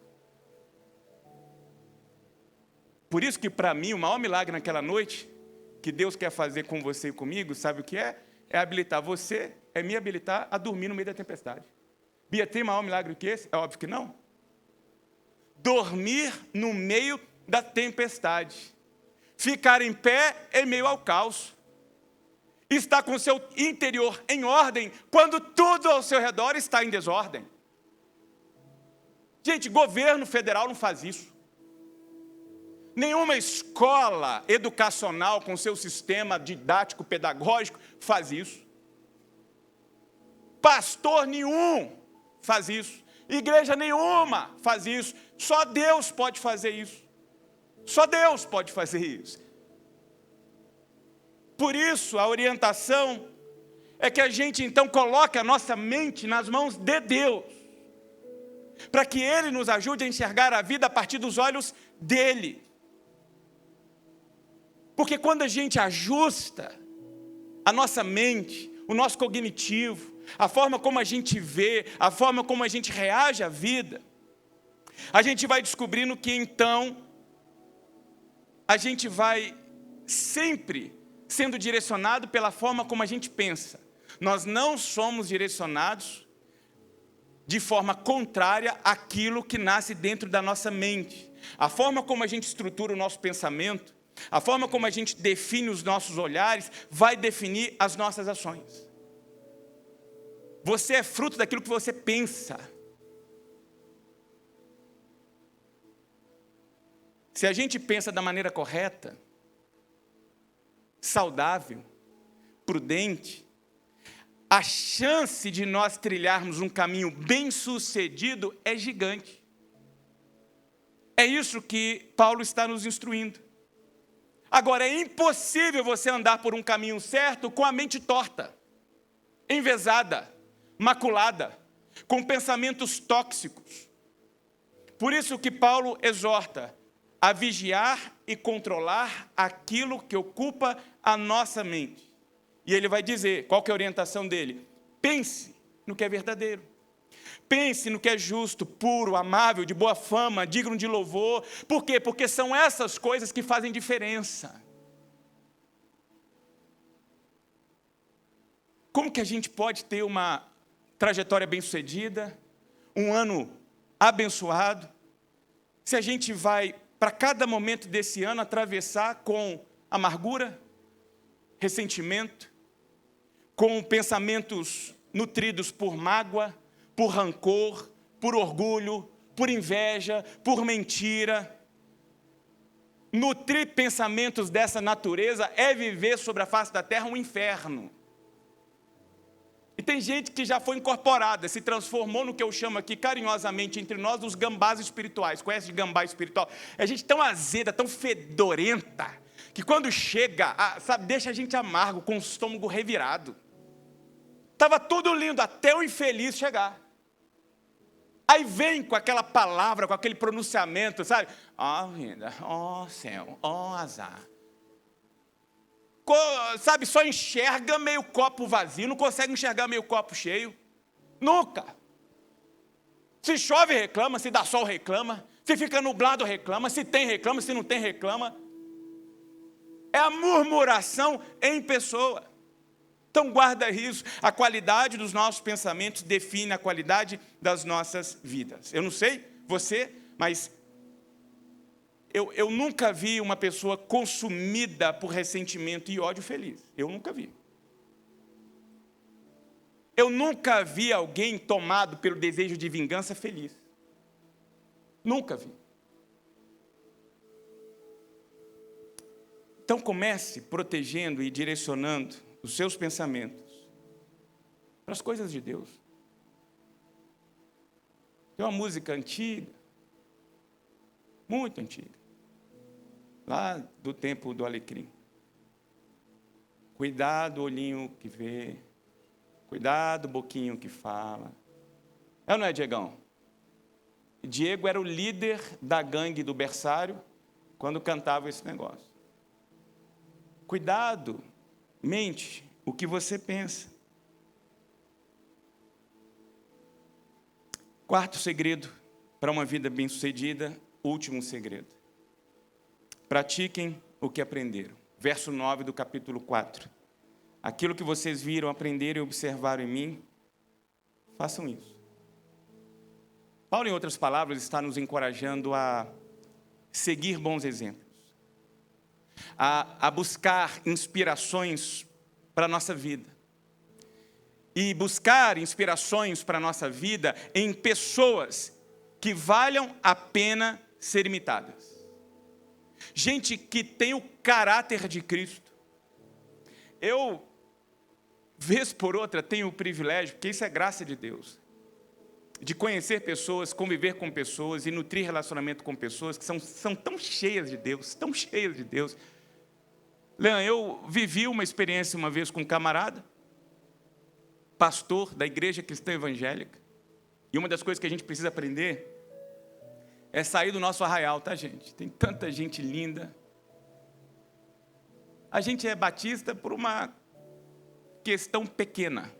Por isso que para mim o maior milagre naquela noite, que Deus quer fazer com você e comigo, sabe o que é? É habilitar você, é me habilitar a dormir no meio da tempestade. Bia, tem maior milagre que esse? É óbvio que não. Dormir no meio da tempestade. Ficar em pé em meio ao caos. Estar com o seu interior em ordem, quando tudo ao seu redor está em desordem. Gente, governo federal não faz isso. Nenhuma escola educacional com seu sistema didático, pedagógico, faz isso. Pastor nenhum faz isso. Igreja nenhuma faz isso. Só Deus pode fazer isso. Só Deus pode fazer isso. Por isso, a orientação é que a gente, então, coloque a nossa mente nas mãos de Deus, para que Ele nos ajude a enxergar a vida a partir dos olhos dEle. Porque quando a gente ajusta a nossa mente, o nosso cognitivo, a forma como a gente vê, a forma como a gente reage à vida, a gente vai descobrindo que, então, a gente vai sempre sendo direcionado pela forma como a gente pensa. Nós não somos direcionados de forma contrária àquilo que nasce dentro da nossa mente. A forma como a gente estrutura o nosso pensamento, a forma como a gente define os nossos olhares, vai definir as nossas ações. Você é fruto daquilo que você pensa. Se a gente pensa da maneira correta, saudável, prudente, a chance de nós trilharmos um caminho bem-sucedido é gigante. É isso que Paulo está nos instruindo. Agora, é impossível você andar por um caminho certo com a mente torta, envesada, maculada, com pensamentos tóxicos. Por isso que Paulo exorta a vigiar e controlar aquilo que ocupa a nossa mente. E ele vai dizer, qual que é a orientação dele? Pense no que é verdadeiro. Pense no que é justo, puro, amável, de boa fama, digno de louvor. Por quê? Porque são essas coisas que fazem diferença. Como que a gente pode ter uma trajetória bem-sucedida, um ano abençoado, se a gente vai, para cada momento desse ano, atravessar com amargura, ressentimento, com pensamentos nutridos por mágoa, por rancor, por orgulho, por inveja, por mentira. Nutrir pensamentos dessa natureza é viver sobre a face da terra um inferno. E tem gente que já foi incorporada, se transformou no que eu chamo aqui carinhosamente entre nós os gambás espirituais. Conhece de gambá espiritual? É gente tão azeda, tão fedorenta, que quando chega, sabe, deixa a gente amargo, com o estômago revirado. Estava tudo lindo até o infeliz chegar. Aí vem com aquela palavra, com aquele pronunciamento, sabe? Ó vida, ó céu, ó azar. Sabe, só enxerga meio copo vazio, não consegue enxergar meio copo cheio. Nunca. Se chove, reclama, se dá sol, reclama, se fica nublado, reclama, se tem, reclama, se não tem, reclama. É a murmuração em pessoa. Então guarda isso, a qualidade dos nossos pensamentos define a qualidade das nossas vidas. Eu não sei você, mas eu nunca vi uma pessoa consumida por ressentimento e ódio feliz. Eu nunca vi. Eu nunca vi alguém tomado pelo desejo de vingança feliz. Nunca vi. Então comece protegendo e direcionando os seus pensamentos para as coisas de Deus. Tem uma música antiga, muito antiga, lá do tempo do Alecrim. Cuidado, olhinho que vê, cuidado, boquinho que fala. É ou não é, Diegão? Diego era o líder da gangue do berçário quando cantava esse negócio. Cuidado, mente o que você pensa. Quarto segredo para uma vida bem-sucedida, último segredo. Pratiquem o que aprenderam. Verso 9 do capítulo 4. Aquilo que vocês viram, aprenderam e observaram em mim, façam isso. Paulo, em outras palavras, está nos encorajando a seguir bons exemplos, a buscar inspirações para a nossa vida. E buscar inspirações para a nossa vida em pessoas que valham a pena ser imitadas. Gente que tem o caráter de Cristo. Eu, vez por outra, tenho o privilégio, porque isso é graça de Deus, de conhecer pessoas, conviver com pessoas e nutrir relacionamento com pessoas que são tão cheias de Deus, tão cheias de Deus. Leandro, eu vivi uma experiência uma vez com um camarada, pastor da Igreja Cristã Evangélica, e uma das coisas que a gente precisa aprender é sair do nosso arraial, tá, gente? Tem tanta gente linda. A gente é batista por uma questão pequena,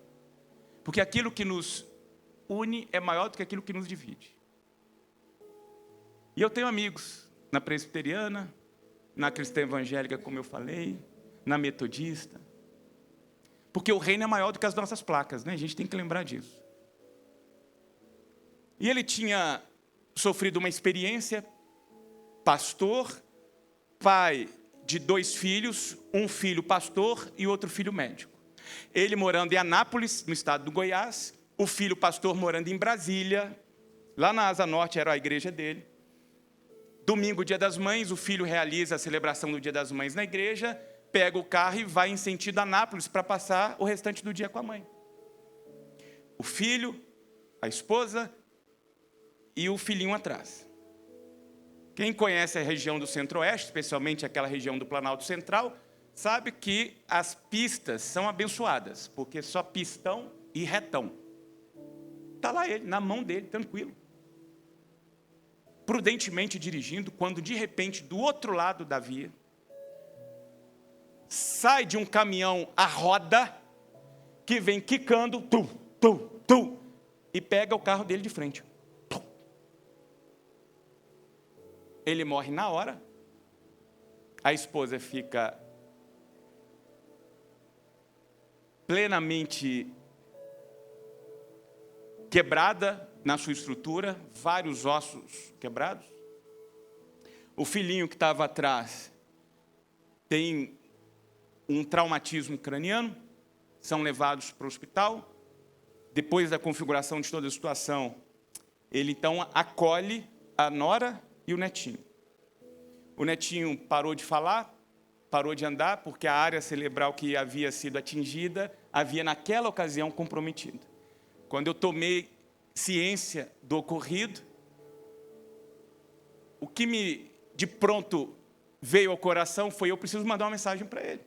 porque aquilo que nos une é maior do que aquilo que nos divide. E eu tenho amigos na presbiteriana, na cristã evangélica, como eu falei, na metodista, porque o reino é maior do que as nossas placas, né? A gente tem que lembrar disso. E ele tinha sofrido uma experiência, pastor, pai de 2 filhos, um filho pastor e outro filho médico. Ele morando em Anápolis, no estado do Goiás, o filho pastor morando em Brasília, lá na Asa Norte era a igreja dele. Domingo, Dia das Mães, o filho realiza a celebração do Dia das Mães na igreja, pega o carro e vai em sentido Anápolis para passar o restante do dia com a mãe. O filho, a esposa e o filhinho atrás. Quem conhece a região do Centro-Oeste, especialmente aquela região do Planalto Central, sabe que as pistas são abençoadas, porque só pistão e retão. Está lá ele, na mão dele, tranquilo. prudentemente dirigindo, quando de repente, do outro lado da via, sai de um caminhão a roda, que vem quicando, e pega o carro dele de frente. Ele morre na hora, a esposa fica plenamente quebrada na sua estrutura, vários ossos quebrados. O filhinho que estava atrás tem um traumatismo craniano, são levados para o hospital. Depois da configuração de toda a situação, ele então acolhe a nora e o netinho. O netinho parou de falar, parou de andar, porque a área cerebral que havia sido atingida havia naquela ocasião comprometido. Quando eu tomei ciência do ocorrido, o que de pronto veio ao coração foi: eu preciso mandar uma mensagem para ele.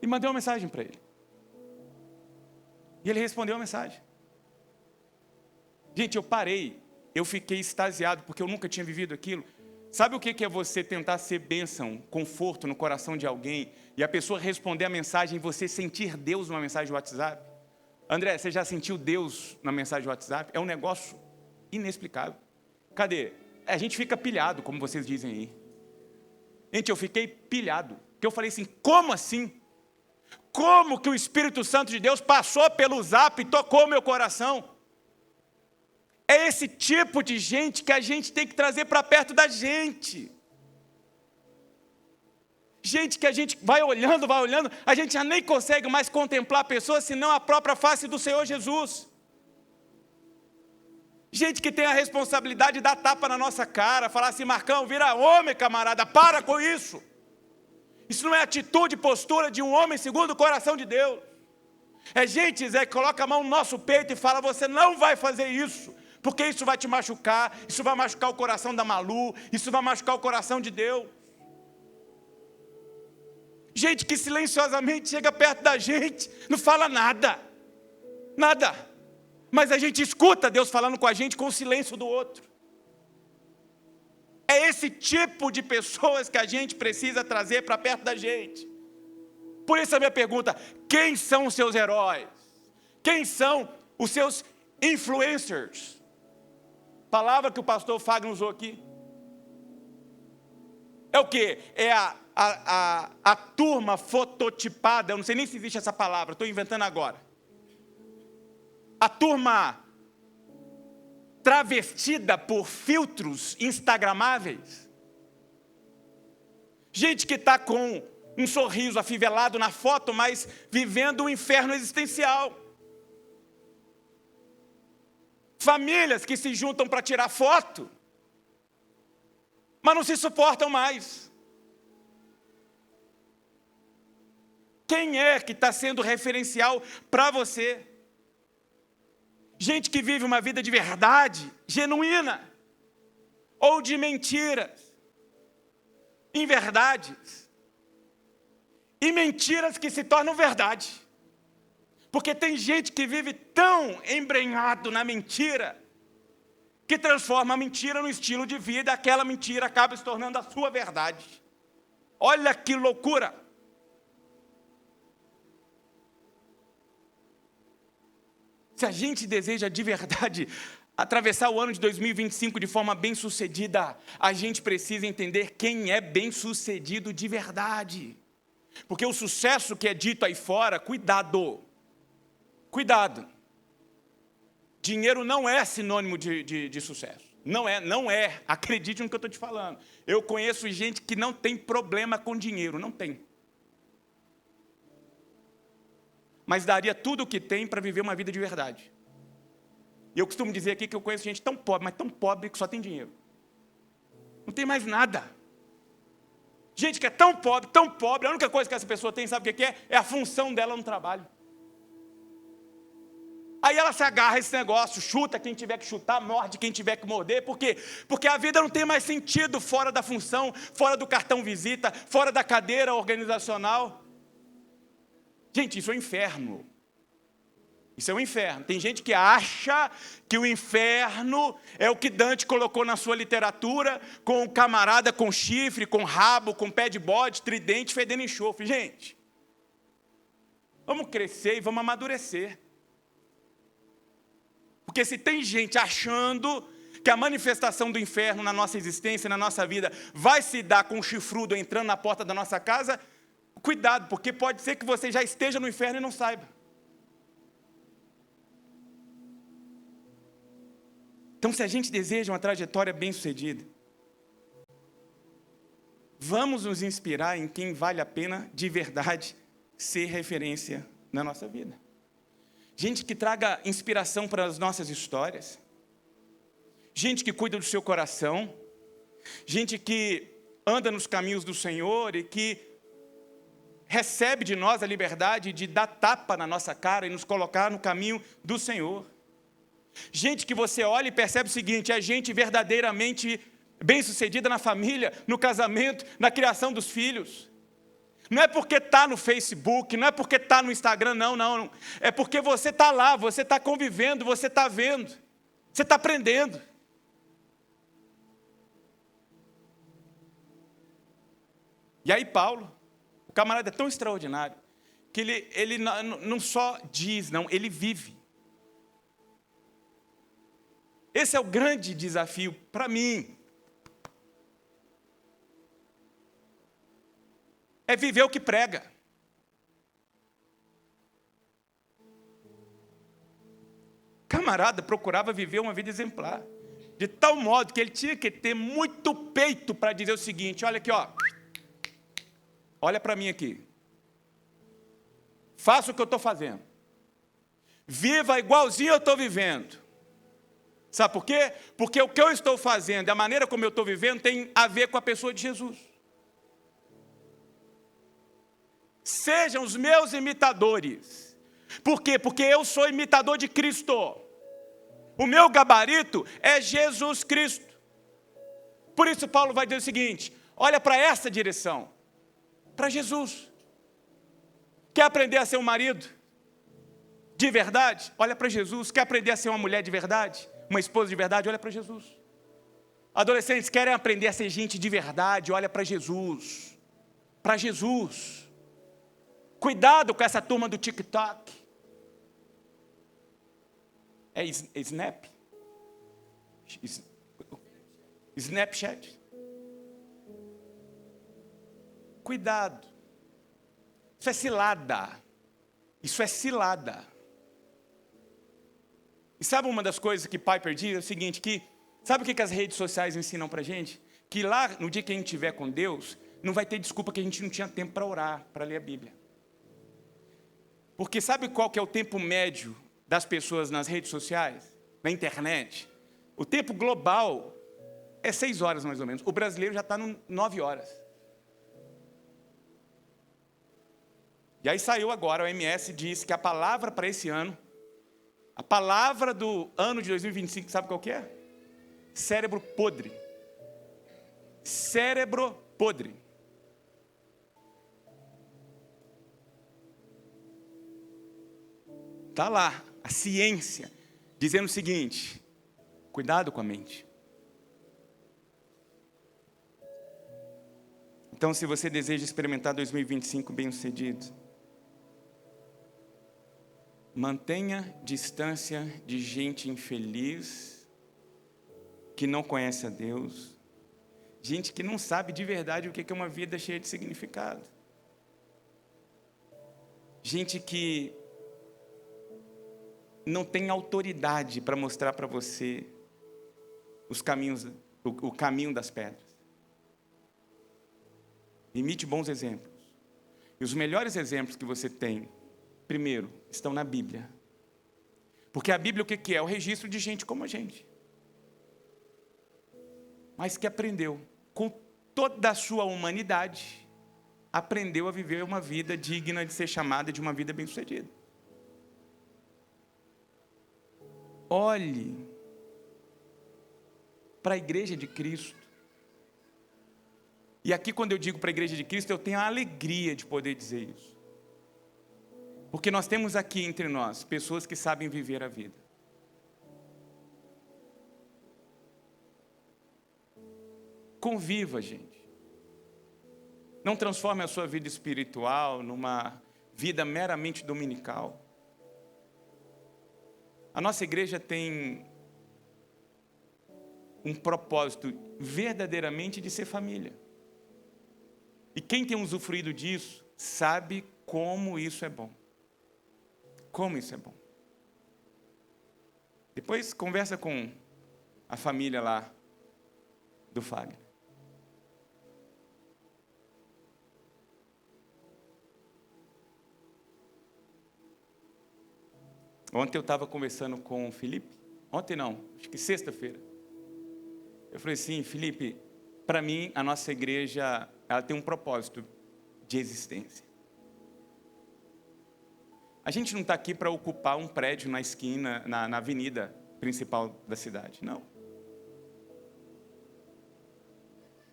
E mandei uma mensagem para ele. E ele respondeu a mensagem. Gente, eu parei, eu fiquei extasiado, porque eu nunca tinha vivido aquilo. Sabe o que é você tentar ser bênção, conforto no coração de alguém, e a pessoa responder a mensagem e você sentir Deus numa mensagem de WhatsApp? André, você já sentiu Deus na mensagem de WhatsApp? É um negócio inexplicável. Cadê? A gente fica pilhado, como vocês dizem aí. Gente, eu fiquei pilhado, porque eu falei assim: como assim? Como que o Espírito Santo de Deus passou pelo Zap e tocou meu coração? É esse tipo de gente que a gente tem que trazer para perto da gente. Gente que a gente vai olhando, a gente já nem consegue mais contemplar a pessoa, senão a própria face do Senhor Jesus. Gente que tem a responsabilidade de dar tapa na nossa cara, falar assim: Marcão, vira homem, camarada, para com isso. Isso não é atitude e postura de um homem segundo o coração de Deus. É gente, Zé, que coloca a mão no nosso peito e fala: você não vai fazer isso, porque isso vai te machucar, isso vai machucar o coração da Malu, isso vai machucar o coração de Deus. Gente que silenciosamente chega perto da gente, não fala nada, nada, mas a gente escuta Deus falando com a gente com o silêncio do outro. É esse tipo de pessoas que a gente precisa trazer para perto da gente. Por isso a minha pergunta: quem são os seus heróis? Quem são os seus influencers? Palavra que o pastor Fagner usou aqui. É o quê? É a turma fototipada, eu não sei nem se existe essa palavra, estou inventando agora. A turma travestida por filtros instagramáveis. Gente que está com um sorriso afivelado na foto, mas vivendo um inferno existencial. Famílias que se juntam para tirar foto, mas não se suportam mais. Quem é que está sendo referencial para você? Gente que vive uma vida de verdade, genuína, ou de mentiras, inverdades, e mentiras que se tornam verdade. Porque tem gente que vive tão embrenhado na mentira, que transforma a mentira no estilo de vida, aquela mentira acaba se tornando a sua verdade. Olha que loucura! Se a gente deseja de verdade atravessar o ano de 2025 de forma bem-sucedida, a gente precisa entender quem é bem-sucedido de verdade. Porque o sucesso que é dito aí fora, cuidado, cuidado. Dinheiro não é sinônimo de sucesso. Não é. Acredite no que eu estou te falando. Eu conheço gente que não tem problema com dinheiro, não tem. Mas daria tudo o que tem para viver uma vida de verdade. E eu costumo dizer aqui que eu conheço gente tão pobre, mas tão pobre que só tem dinheiro. Não tem mais nada. Gente que é tão pobre, a única coisa que essa pessoa tem, sabe o que é? É a função dela no trabalho. Aí ela se agarra a esse negócio, chuta quem tiver que chutar, morde quem tiver que morder. Por quê? Porque a vida não tem mais sentido fora da função, fora do cartão visita, fora da cadeira organizacional. Gente, isso é um inferno. Isso é o inferno. Tem gente que acha que o inferno é o que Dante colocou na sua literatura, com um camarada com chifre, com rabo, com pé de bode, tridente, fedendo enxofre. Gente, vamos crescer e vamos amadurecer. Porque se tem gente achando que a manifestação do inferno na nossa existência, na nossa vida, vai se dar com um chifrudo entrando na porta da nossa casa, cuidado, porque pode ser que você já esteja no inferno e não saiba. Então, se a gente deseja uma trajetória bem-sucedida, vamos nos inspirar em quem vale a pena, de verdade, ser referência na nossa vida. Gente que traga inspiração para as nossas histórias. Gente que cuida do seu coração. Gente que anda nos caminhos do Senhor e que recebe de nós a liberdade de dar tapa na nossa cara e nos colocar no caminho do Senhor. Gente que você olha e percebe o seguinte: é gente verdadeiramente bem-sucedida na família, no casamento, na criação dos filhos. Não é porque está no Facebook, não é porque está no Instagram, não. É porque você está lá, você está convivendo, você está vendo, você está aprendendo. E aí Paulo, o camarada é tão extraordinário, que ele não só diz, não, ele vive. Esse é o grande desafio para mim. É viver o que prega. Camarada procurava viver uma vida exemplar, de tal modo que ele tinha que ter muito peito para dizer o seguinte: olha aqui, ó, olha para mim aqui, faça o que eu estou fazendo, viva igualzinho eu estou vivendo. Sabe por quê? Porque o que eu estou fazendo, a maneira como eu estou vivendo, tem a ver com a pessoa de Jesus. Sejam os meus imitadores. Por quê? Porque eu sou imitador de Cristo. O meu gabarito é Jesus Cristo. Por isso Paulo vai dizer o seguinte: olha para essa direção, para Jesus. Quer aprender a ser um marido de verdade? Olha para Jesus. Quer aprender a ser uma mulher de verdade? Uma esposa de verdade? Olha para Jesus. Adolescentes, querem aprender a ser gente de verdade? Olha para Jesus. Para Jesus. Cuidado com essa turma do TikTok. É Snap? Snapchat. Cuidado. Isso é cilada. Isso é cilada. E sabe uma das coisas que Piper diz? É o seguinte, que sabe o que as redes sociais ensinam para a gente? Que lá, no dia que a gente estiver com Deus, não vai ter desculpa que a gente não tinha tempo para orar, para ler a Bíblia. Porque sabe qual que é o tempo médio das pessoas nas redes sociais, na internet? O tempo global é 6 horas mais ou menos. O brasileiro já está no 9 horas. E aí saiu agora, a OMS diz que a palavra para esse ano, a palavra do ano de 2025, sabe qual que é? Cérebro podre. Cérebro podre. Está lá, a ciência, dizendo o seguinte: cuidado com a mente. Então, se você deseja experimentar 2025 bem-sucedido, mantenha distância de gente infeliz, que não conhece a Deus, gente que não sabe de verdade o que é uma vida cheia de significado. Gente que não tem autoridade para mostrar para você os caminhos, o caminho das pedras. Imite bons exemplos. E os melhores exemplos que você tem, primeiro, estão na Bíblia. Porque a Bíblia o que é? É o registro de gente como a gente. Mas que aprendeu, com toda a sua humanidade, aprendeu a viver uma vida digna de ser chamada de uma vida bem-sucedida. Olhe para a igreja de Cristo. E aqui, quando eu digo para a igreja de Cristo, eu tenho a alegria de poder dizer isso. Porque nós temos aqui entre nós pessoas que sabem viver a vida. Conviva, gente. Não transforme a sua vida espiritual numa vida meramente dominical. A nossa igreja tem um propósito verdadeiramente de ser família. E quem tem usufruído disso, sabe como isso é bom. Como isso é bom. Depois conversa com a família lá do Fagner. Ontem eu estava conversando com o Felipe. Ontem não, acho que sexta-feira. Eu falei assim, Felipe, para mim a nossa igreja ela tem um propósito de existência. A gente não está aqui para ocupar um prédio na esquina, na avenida principal da cidade, não.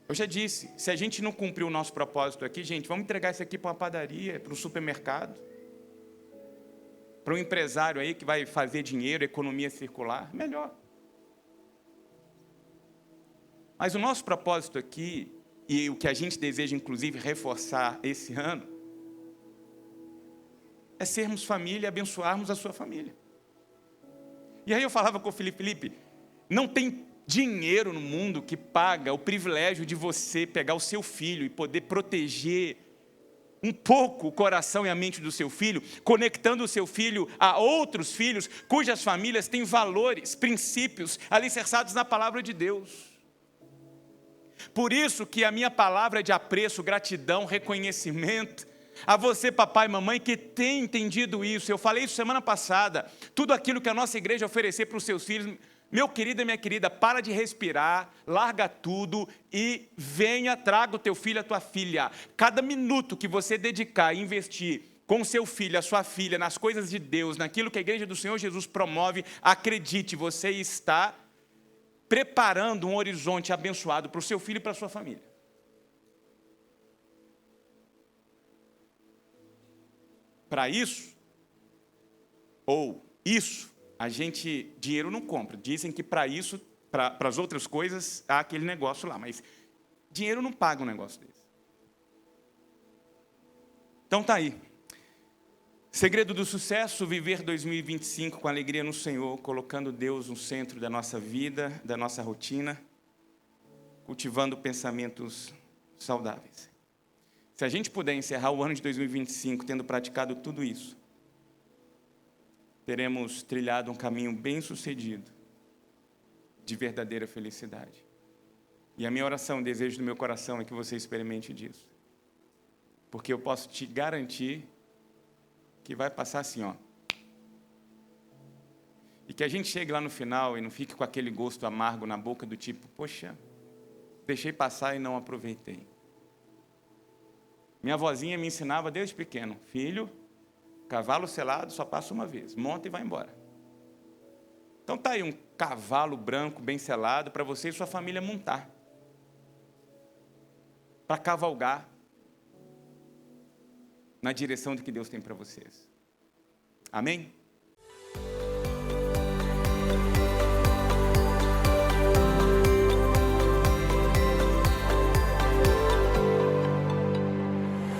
Eu já disse, se a gente não cumprir o nosso propósito aqui, gente, vamos entregar isso aqui para uma padaria, para um supermercado, para um empresário aí que vai fazer dinheiro, economia circular, melhor. Mas o nosso propósito aqui, e o que a gente deseja inclusive reforçar esse ano, é sermos família e abençoarmos a sua família. E aí eu falava com o Felipe, não tem dinheiro no mundo que paga o privilégio de você pegar o seu filho e poder proteger um pouco o coração e a mente do seu filho, conectando o seu filho a outros filhos, cujas famílias têm valores, princípios alicerçados na palavra de Deus. Por isso que a minha palavra é de apreço, gratidão, reconhecimento a você, papai e mamãe, que tem entendido isso. Eu falei isso semana passada. Tudo aquilo que a nossa igreja oferecer para os seus filhos, meu querido e minha querida, para de respirar, larga tudo e venha, traga o teu filho, a tua filha. Cada minuto que você dedicar e investir com o seu filho, a sua filha, nas coisas de Deus, naquilo que a igreja do Senhor Jesus promove, acredite, você está preparando um horizonte abençoado para o seu filho e para a sua família. Para isso, dinheiro não compra. Dizem que para isso, para as outras coisas, há aquele negócio lá, mas dinheiro não paga um negócio desse. Então tá aí. Segredo do sucesso, viver 2025 com alegria no Senhor, colocando Deus no centro da nossa vida, da nossa rotina, cultivando pensamentos saudáveis. Se a gente puder encerrar o ano de 2025 tendo praticado tudo isso, teremos trilhado um caminho bem-sucedido de verdadeira felicidade. E a minha oração, o desejo do meu coração é que você experimente disso. Porque eu posso te garantir que vai passar assim, ó. E que a gente chegue lá no final e não fique com aquele gosto amargo na boca do tipo, poxa, deixei passar e não aproveitei. Minha avózinha me ensinava desde pequeno, filho, cavalo selado só passa uma vez, monta e vai embora. Então tá aí um cavalo branco bem selado para você e sua família montar. Para cavalgar na direção do que Deus tem para vocês. Amém?